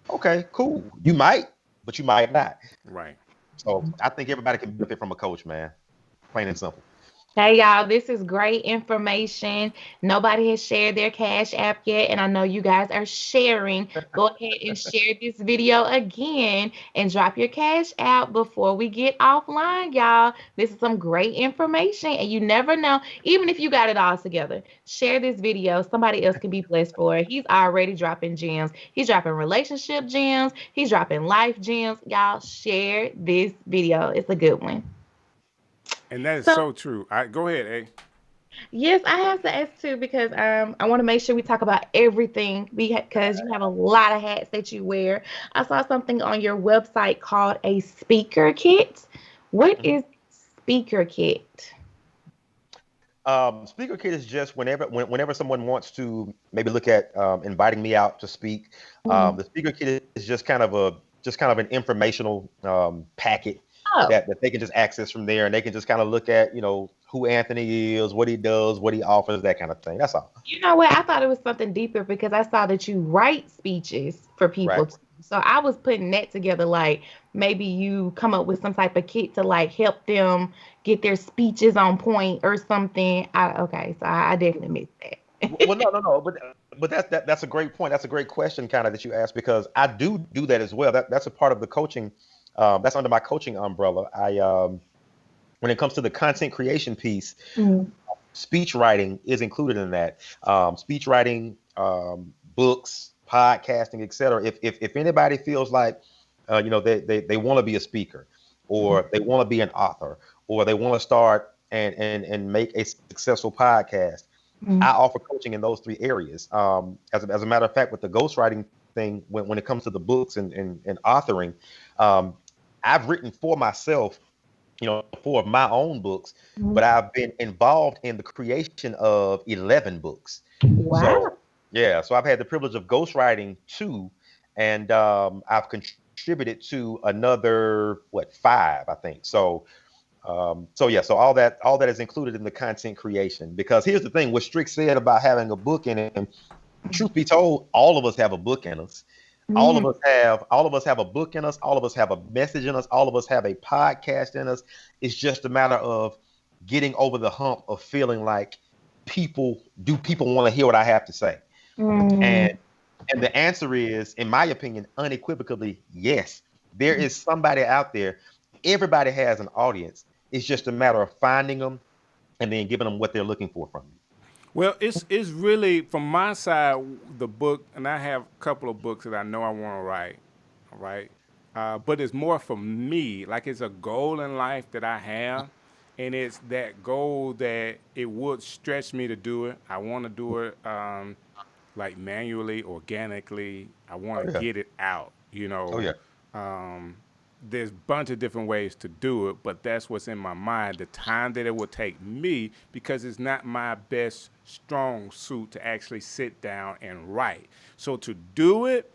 Okay, cool. You might, but you might not. Right. So I think everybody can benefit from a coach, man. Plain and simple. Hey, y'all, this is great information. Nobody has shared their Cash App yet, and I know you guys are sharing. Go ahead and share this video again and drop your Cash App before we get offline, y'all. This is some great information, and you never know, even if you got it all together, share this video. Somebody else can be blessed for it. He's already dropping gems. He's dropping relationship gems. He's dropping life gems. Y'all, share this video. It's a good one. And that is so true. Go ahead, A. Yes, I have to ask too because I want to make sure we talk about everything because you have a lot of hats that you wear. I saw something on your website called a speaker kit. What is speaker kit? Speaker kit is just whenever someone wants to maybe look at inviting me out to speak. The speaker kit is just kind of an informational packet Oh, that they can just access from there, and they can just kind of look at, who Anthony is, what he does, what he offers, that kind of thing. That's all. you know what? I thought it was something deeper because I saw that you write speeches for Right. people too. So I was putting that together, like maybe you come up with some type of kit to like help them get their speeches on point or something. Okay, so I definitely missed that. Well, no, but that's a great point. That's a great question, kind of, that you asked, because I do that as well. That's a part of the coaching. That's under my coaching umbrella. When it comes to the content creation piece, Mm, speech writing is included in that. Speech writing, books, podcasting, etc. If anybody feels like, they want to be a speaker, or they want to be an author, or they want to start and make a successful podcast, mm, I offer coaching in those three areas. As a matter of fact, with the ghostwriting thing, when it comes to the books and authoring, um, I've written for myself, 4 of my own books, mm. but I've been involved in the creation of 11 books. So, Wow. yeah, so I've had the privilege of ghostwriting 2, and I've contributed to another, 5, I think. So yeah, so all that is included in the content creation. Because here's the thing: what Strick said about having a book in it, and truth be told, all of us have a book in us. All of Mm, us have a book in us. All of us have a message in us. All of us have a podcast in us. It's just a matter of getting over the hump of feeling like people want to hear what I have to say. mm, And the answer is, in my opinion, unequivocally yes. There is somebody out there. Everybody has an audience. It's just a matter of finding them and then giving them what they're looking for from you. Well, it's really from my side the book, and I have a couple of books that I know I want to write, all right. But it's more for me, like it's a goal in life that I have, and it's that goal that it would stretch me to do it. I want to do it like manually, organically. I Oh want to yeah. get it out, Oh yeah. um, there's a bunch of different ways to do it, but that's what's in my mind. The time that it will take me, because it's not my best strong suit to actually sit down and write. So to do it,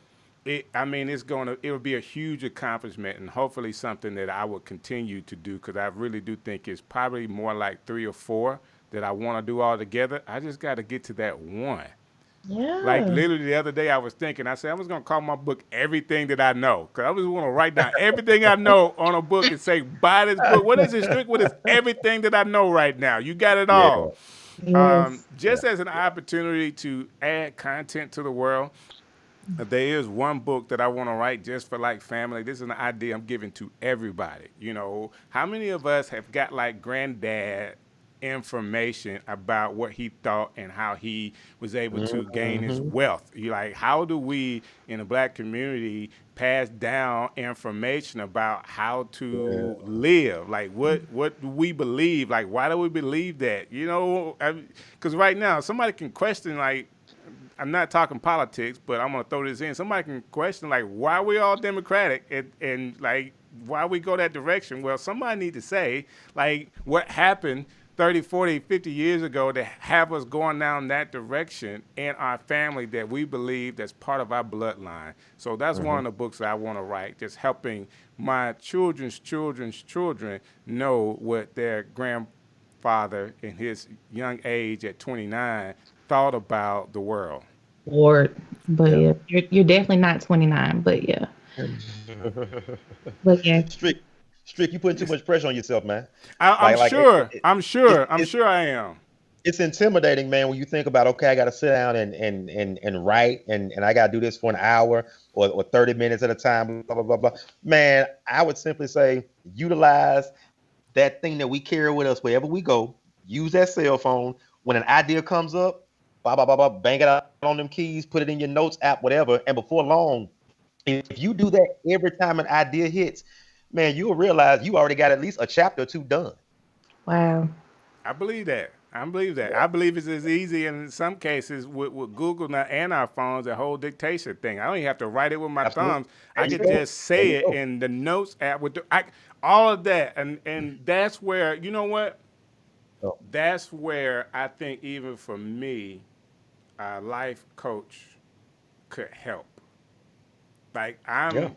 I mean, it'll be a huge accomplishment, and hopefully something that I will continue to do, because I really do think it's probably more like 3 or 4 that I want to do all together. I just got to get to that one. Like yeah. literally the other day, I was thinking. I said I was gonna call my book "Everything That I Know" because I was want to write down everything I know on a book and say, "Buy this book." What is it, Strict? What is everything that I know right now? You got it Yeah. all. Yes. Yeah. Just as an opportunity to add content to the world, there is one book that I want to write just for like family. This is an idea I'm giving to everybody. How many of us have got like granddad information about what he thought and how he was able to gain his Hmm. wealth? You like, how do we in the black community pass down information about how Yeah. to live? Like, what do we believe? Like, why do we believe that? Because right now somebody can question, like, I'm not talking politics, but I'm gonna throw this in. Somebody can question, like, why we all Democratic, and like why we go that direction. Well, somebody need to say, like, what happened 30, 40, 50 years ago to have us going down that direction in our family that we believe that's part of our bloodline. So that's one Hmm. of the books that I want to write, just helping my children's children's children know what their grandfather in his young age at 29 thought about the world. Lord. But Yeah. yeah, you're definitely not 29, but yeah. But yeah. Strict, strict. You putting too much pressure on yourself, man. I'm Like sure. I'm it, sure. I'm it's sure I am. it's intimidating, man, when you think about, okay, I got to sit down and write, and I got to do this for an hour or 30 minutes at a time, blah blah blah blah. Man, I would simply say utilize that thing that we carry with us wherever we go. Use that cell phone. When an idea comes up, blah blah blah blah, bang it out on them keys, put it in your notes app, whatever. And before long, if you do that every time an idea hits, man, you'll realize you already got at least a chapter or 2 done. Wow. I believe that. I believe that. I believe it's as easy in some cases with Google now and our phones, the whole dictation thing. I don't even have to write it with my Absolutely. thumbs. There I you could go. just There say you it go. in the notes app all of that. And that's where, you know what? Oh, That's where I think even for me, a life coach could help. Yeah.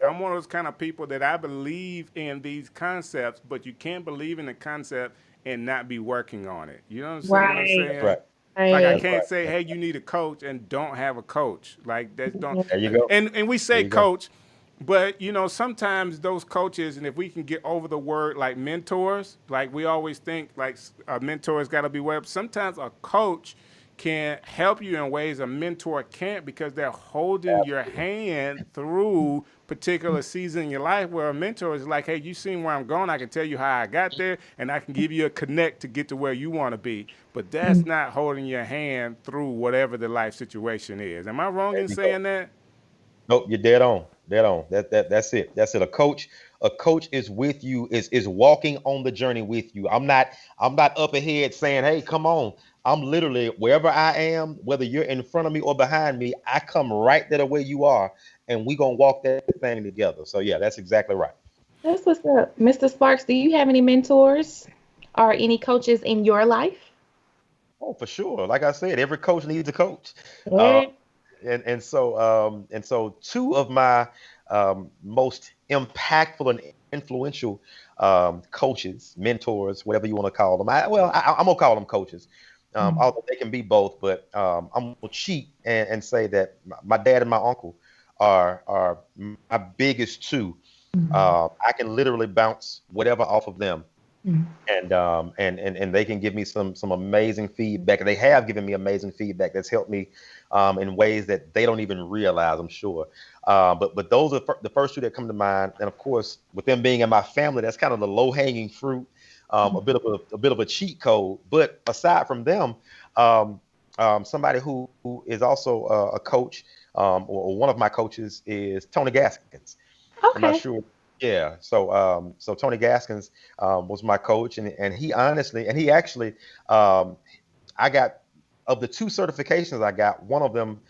I'm one of those kind of people that I believe in these concepts, but you can't believe in the concept and not be working on it. You know what I'm Right. That's saying? right. Like I Right. That's can't right. say, hey, you need a coach and don't have a coach. Like that's don't There you go. and we There say you go. coach, but sometimes those coaches, and if we can get over the word like mentors, like we always think like a mentor's got to be web. Sometimes a coach can help you in ways a mentor can't because they're holding your hand through particular season in your life where a mentor is like, hey, you seen where I'm going. I can tell you how I got there and I can give you a connect to get to where you want to be. But that's not holding your hand through whatever the life situation is. Am I wrong There in you go. saying that? Nope, you're dead on. Dead on. That's it. That's it. A coach is with you, is walking on the journey with you. I'm not up ahead saying, hey, come on. I'm literally wherever I am, whether you're in front of me or behind me, I come right there the way you are, and we gonna walk that thing together. So yeah, that's exactly right. That's what's up. Mr. Sparks, do you have any mentors or any coaches in your life? Oh, for sure. Like I said, every coach needs a coach. Uh, Yeah. and so two of my most impactful and influential coaches, mentors, whatever you want to call them. I'm gonna call them coaches, although they can be both. But I'm gonna cheat and say that my dad and my uncle are my biggest two. I can literally bounce whatever off of them, and they can give me some amazing feedback. They have given me amazing feedback that's helped me in ways that they don't even realize, I'm sure. But those are the first two that come to mind, and of course, with them being in my family, that's kind of the low hanging fruit, a bit of a cheat code. But aside from them, um, somebody who is also a coach, or one of my coaches is Tony Gaskins. I'm not Okay. sure. Yeah. So Tony Gaskins was my coach, and he honestly, and he actually, I got of the two certifications I got, one of them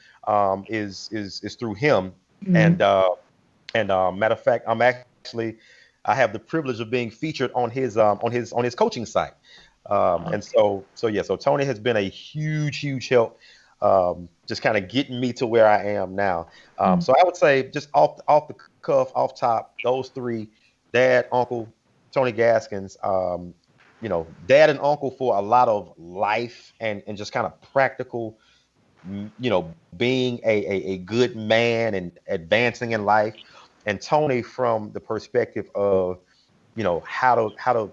is through him, and matter of fact, I have the privilege of being featured on his coaching site, and so Tony has been a huge help, just kind of getting me to where I am now. So I would say just off the cuff, off top, those three: dad, uncle, Tony Gaskins. Dad and uncle for a lot of life and just kind of practical, being a good man and advancing in life. And Tony from the perspective of, how to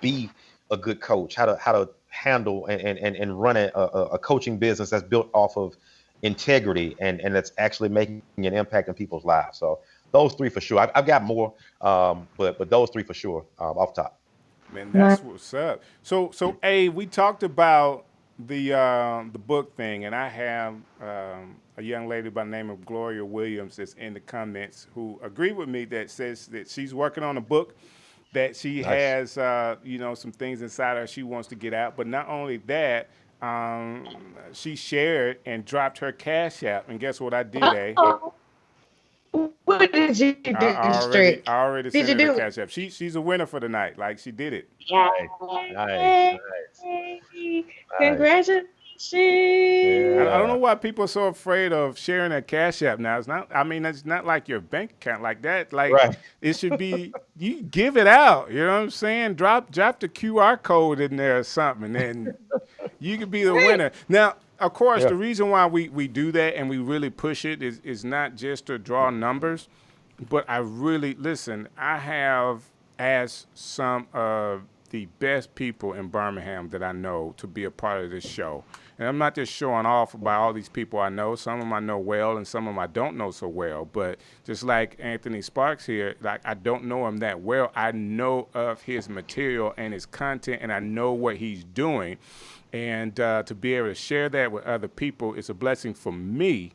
be a good coach, how to handle and run a coaching business that's built off of integrity and that's actually making an impact in people's lives. So those three for sure. I've got more, but those three for sure, off top. Man, Nice. that's what's up. So A, we talked about the book thing, and I have a young lady by the name of Gloria Williams that's in the comments who agreed with me that says that she's working on a book that she Nice. has some things inside her she wants to get out. But not only that, she shared and dropped her cash app, and guess what I did, A? Uh-oh. What did you I do, already Strick? I already Did sent you her the do it? cash app. She's a winner for the night. Like she did it. Nice. Nice. Nice. Yay! Nice. Congratulations. I don't know Yeah. why people are so afraid of sharing a cash app now. It's not. I mean, it's not like your bank account like that. Like Right. it should be. You give it out. You know what I'm saying? Drop the QR code in there or something, and then you could be the winner. Now, of course, Yeah. the reason why we do that and we really push it is not just to draw numbers, but I really listen. I have asked some of the best people in Birmingham that I know to be a part of this show. And I'm not just showing off about all these people I know. Some of them I know well, and some of them I don't know so well. But just like Anthony Sparks here, like I don't know him that well. I know of his material and his content, and I know what he's doing. And to be able to share that with other people is a blessing for me,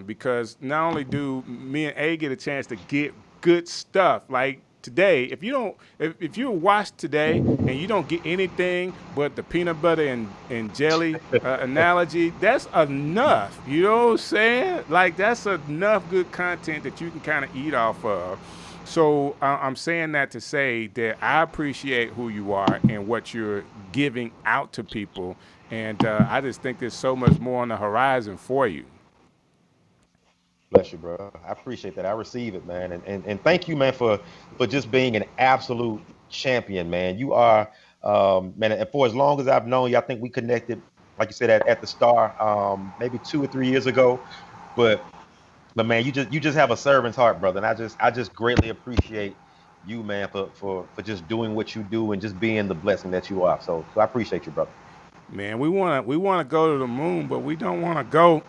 because not only do me and A get a chance to get good stuff like today, if you watch today and you don't get anything but the peanut butter and jelly analogy, that's enough. You know what I'm saying? Like that's enough good content that you can kind of eat off of. So I'm saying that to say that I appreciate who you are and what you're giving out to people, and I just think there's so much more on the horizon for you. Bless you, bro. I appreciate that. I receive it, man. And thank you, man, for just being an absolute champion, man. You are, man, and for as long as I've known you, I think we connected, like you said, at the Star, maybe 2 or 3 years ago. But man, you just have a servant's heart, brother. And I just greatly appreciate you, man, for just doing what you do and just being the blessing that you are. So I appreciate you, brother. Man, we wanna go to the moon, but we don't want to go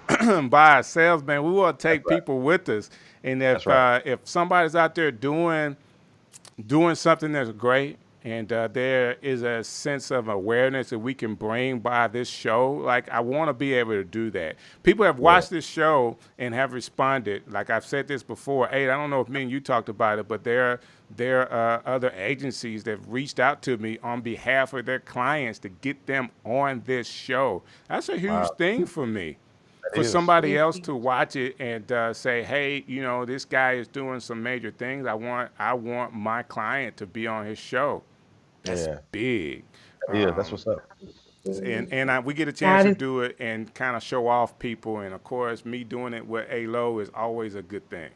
by ourselves, man. We want to That's take right. people with us. And That's right. if somebody's out there doing something that's great, and there is a sense of awareness that we can bring by this show, like I want to be able to do that. People have Yeah. watched this show and have responded. Like I've said this before, hey, I don't know if me and you talked about it, but there are other agencies that have reached out to me on behalf of their clients to get them on this show. That's a huge Wow. thing for me, That for is. somebody else to watch it and say, "Hey, this guy is doing some major things. I want my client to be on his show." That's Yeah. big, Yeah. That's what's up. and we get a chance God to is do it and kind of show off people. And of course, me doing it with A Lo is always a good thing.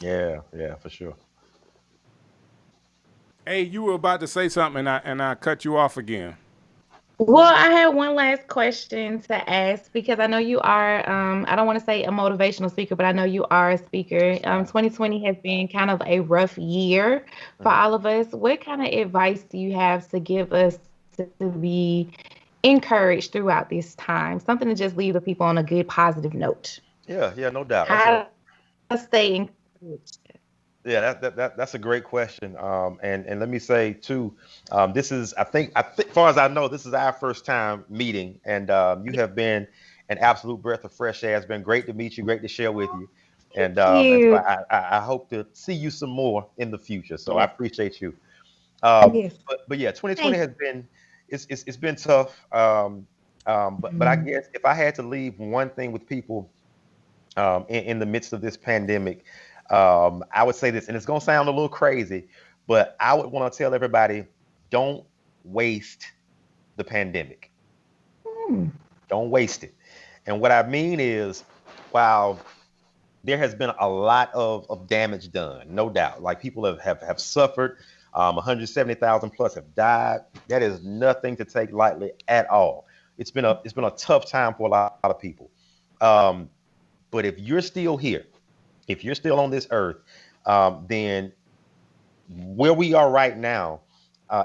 Yeah. Yeah. For sure. Hey, you were about to say something, and I cut you off again. Well, I had one last question to ask because I know you are, I don't want to say a motivational speaker, but I know you are a speaker. 2020 has been kind of a rough year for Mhm. all of us. What kind of advice do you have to give us to be encouraged throughout this time? Something to just leave the people on a good, positive note. Yeah. Yeah. No doubt. How to stay encouraged. Yeah, that's a great question. And let me say too, this is as far as I know, this is our first time meeting, and you have been an absolute breath of fresh air. It's been great to meet you, great to share with you, and so You. I hope to see you some more in the future. So I Yes. appreciate you. Yes. But yeah, 2020 Thank has been it's been tough. But I you. guess if I had to leave one thing with people in the midst of this pandemic, I would say this, and it's going to sound a little crazy, but I would want to tell everybody, don't waste the pandemic. Mm. Don't waste it. And what I mean is, while there has been a lot of damage done, no doubt. Like people have suffered, 170,000 plus have died. That is nothing to take lightly at all. It's been a tough time for a lot of people. Um, but if you're still here, if you're still on this earth, then where we are right now,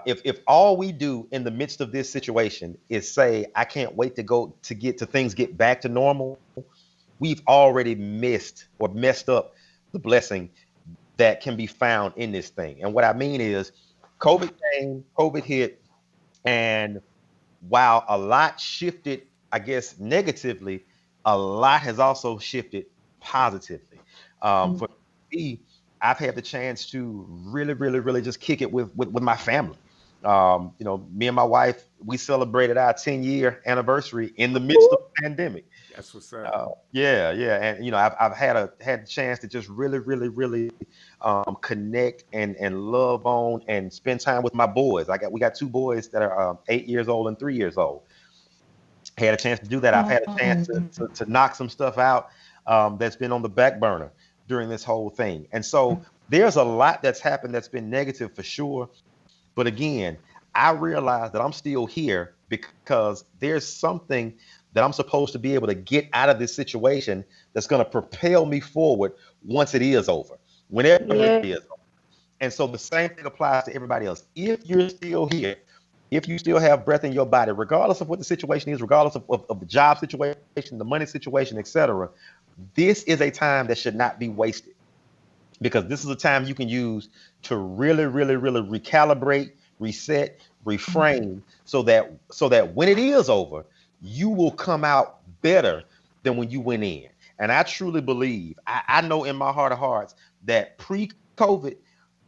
if all we do in the midst of this situation is say, I can't wait to go to get to things get back to normal, we've already missed or messed up the blessing that can be found in this thing. And what I mean is, COVID hit, and while a lot shifted, I guess, negatively, a lot has also shifted positively. For me, I've had the chance to really, really, really just kick it with my family. Me and my wife, we celebrated our 10-year anniversary in the midst of the pandemic. That's what's up. Yeah, yeah, and I've had the chance to just really, really, really connect and love on and spend time with my boys. We got two boys that are 8 years old and 3 years old. Had a chance to do that. I've had a chance to knock some stuff out that's been on the back burner during this whole thing. And so there's a lot that's happened that's been negative for sure. But again, I realize that I'm still here because there's something that I'm supposed to be able to get out of this situation that's going to propel me forward once it is over, whenever it Yeah. is. And so the same thing applies to everybody else. If you're still here, if you still have breath in your body, regardless of what the situation is, regardless of the job situation, the money situation, etc., this is a time that should not be wasted, because this is a time you can use to really, really, really recalibrate, reset, reframe, so that when it is over, you will come out better than when you went in. And I truly believe, I know in my heart of hearts that pre-COVID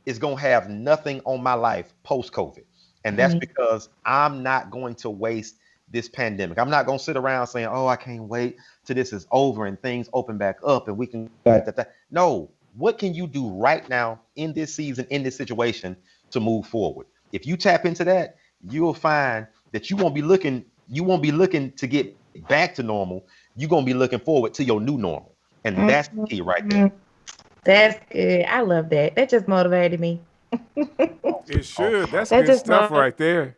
is going to have nothing on my life post-COVID. And that's because I'm not going to waste this pandemic. I'm not going to sit around saying, oh, I can't wait till this is over and things open back up and we can. No, what can you do right now in this season, in this situation, to move forward? If you tap into that, you'll find that you won't be looking to get back to normal. You're going to be looking forward to your new normal. And that's the key right there. That's good. I love that. That just motivated me. It should. That's That good just stuff motivated. right there.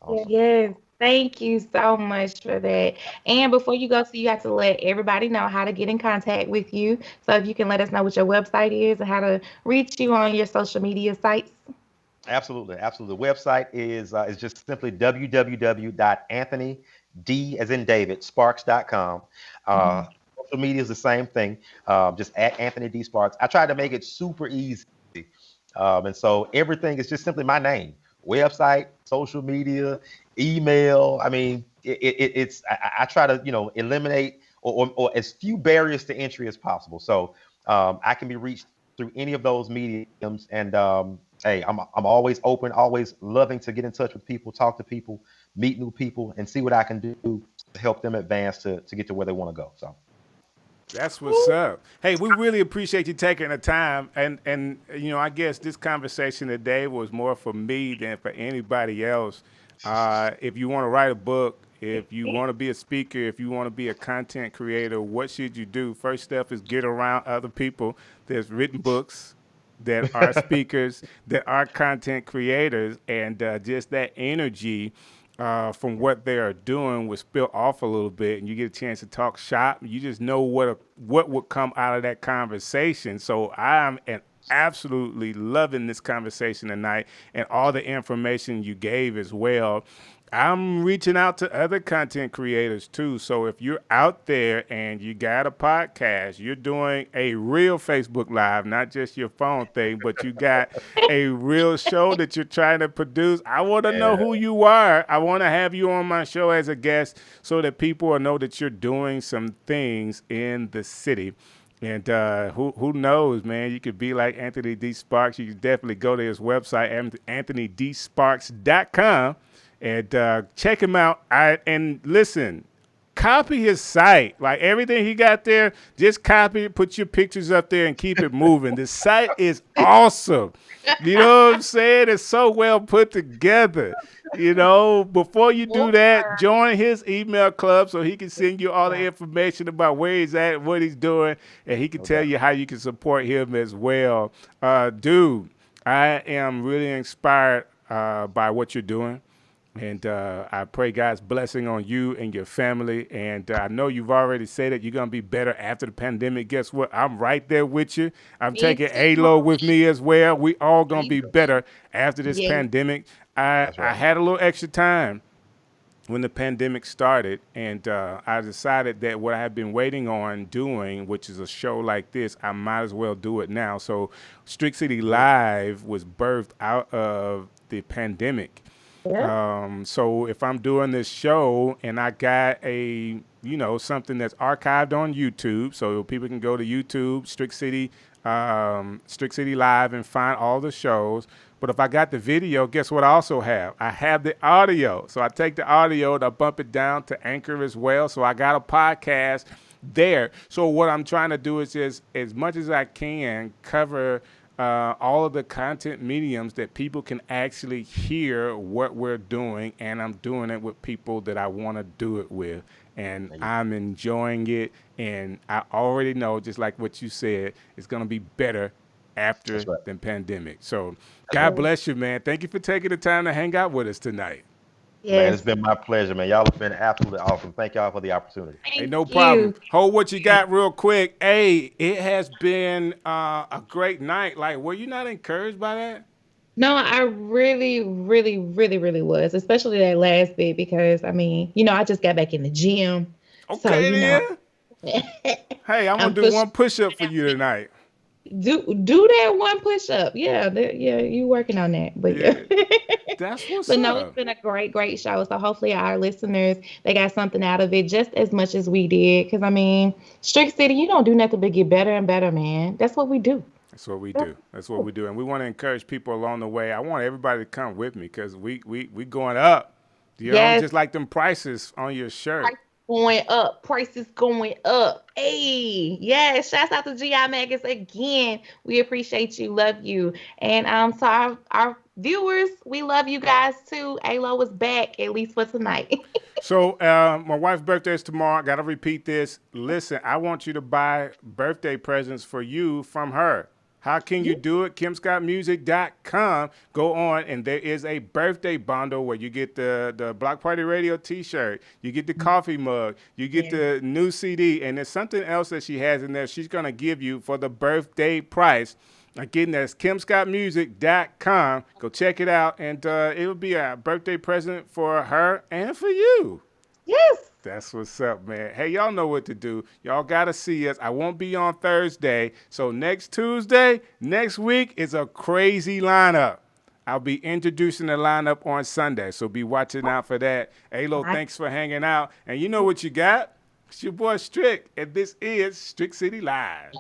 Awesome. Yes. Thank you so much for that. And before you go, so you have to let everybody know how to get in contact with you. So if you can let us know what your website is and how to reach you on your social media sites. Absolutely, absolutely. The website is just simply www.anthonyd as in David Sparks.com. Mhm. Social media is the same thing. Just at Anthony D Sparks. I tried to make it super easy, and so everything is just simply my name. Website, social media, email. I mean, I try to eliminate or as few barriers to entry as possible. So I can be reached through any of those mediums, and hey, I'm always open, always loving to get in touch with people, talk to people, meet new people, and see what I can do to help them advance to get to where they want to go. So That's what's up. Hey, we really appreciate you taking the time, and I guess this conversation today was more for me than for anybody else. If you want to write a book, if you want to be a speaker, if you want to be a content creator, what should you do? First step is get around other people. There's written books that are speakers, that are content creators, and just that energy from what they are doing will spill off a little bit, and you get a chance to talk shop. You just know what would come out of that conversation. So I'm absolutely loving this conversation tonight and all the information you gave as well. I'm reaching out to other content creators too. So if you're out there and you got a podcast, you're doing a real Facebook Live, not just your phone thing, but you got a real show that you're trying to produce, I want to know yeah, who you are. I want to have you on my show as a guest so that people will know that you're doing some things in the city. And who knows, man? You could be like Anthony D. Sparks. You can definitely go to his website, anthonydsparks.com, and check him out. And listen, copy his site. Like everything he got there, just copy it, put your pictures up there, and keep it moving. The site is awesome. You know what I'm saying? It's so well put together. Before you do that, join his email club so he can send you all the information about where he's at, what he's doing, and he can tell you how you can support him as well. Dude, I am really inspired by what you're doing. And I pray God's blessing on you and your family. And I know you've already said that you're going to be better after the pandemic. Guess what? I'm right there with you. I'm Me taking too. A-Lo with me as well. We all going to Me be too. better after this Yes. pandemic. I that's right. had a little extra time when the pandemic started, and I decided that what I had been waiting on doing, which is a show like this, I might as well do it now. So Strick City Live was birthed out of the pandemic. Yeah. So if I'm doing this show and I got something that's archived on YouTube, so people can go to YouTube, Strick City Live, and find all the shows. But if I got the video, guess what I also have? I have the audio. So I take the audio and I bump it down to Anchor as well. So I got a podcast there. So what I'm trying to do is just, as much as I can, cover all of the content mediums that people can actually hear what we're doing, and I'm doing it with people that I want to do it with, and I'm enjoying it, and I already know, just like what you said, it's going to be better after That's right. the pandemic. So God bless you, man. Thank you for taking the time to hang out with us tonight. Man, Yes. it's been my pleasure, man. Y'all have been absolutely awesome. Thank y'all for the opportunity. Hey, Thank no problem. you. Hold what you got real quick. Hey, it has been a great night. Like, were you not encouraged by that? No, I really, really, really, really was, especially that last bit because I just got back in the gym. So, Okay, then. Hey, I'm I'm gonna do one push up for you tonight. do that one push up. Yeah, you working on that. But Yeah, yeah. that's what's But no, it's up. been a great show. So hopefully our listeners they got something out of it just as much as we did. Because Strict City, you don't do nothing but get better and better, man. That's what we do. That's what we do. That's what we do, and we want to encourage people along the way. I want everybody to come with me because we going up. Yes, Just like them prices on your shirt. price going up. Prices going up. Hey, yes. Shouts out to GI Magus again. We appreciate you, love you, and so our viewers, we love you guys too. Alo is back, at least for tonight. So my wife's birthday is tomorrow. I got to repeat this. Listen, I want you to buy birthday presents for you from her. How can you do it? KimScottMusic.com. Go on, and there is a birthday bundle where you get the Block Party Radio T-shirt, you get the coffee mug, you get the new CD, and there's something else that she has in there she's going to give you for the birthday price. Again, that's KimScottMusic.com. Go check it out, and it'll be a birthday present for her and for you. Yes. That's what's up, man. Hey, y'all know what to do. Y'all got to see us. I won't be on Thursday. So next Tuesday, next week is a crazy lineup. I'll be introducing the lineup on Sunday. So be watching out for that. Alo, thanks for hanging out. And you know what you got? It's your boy Strick. And this is Strick City Live.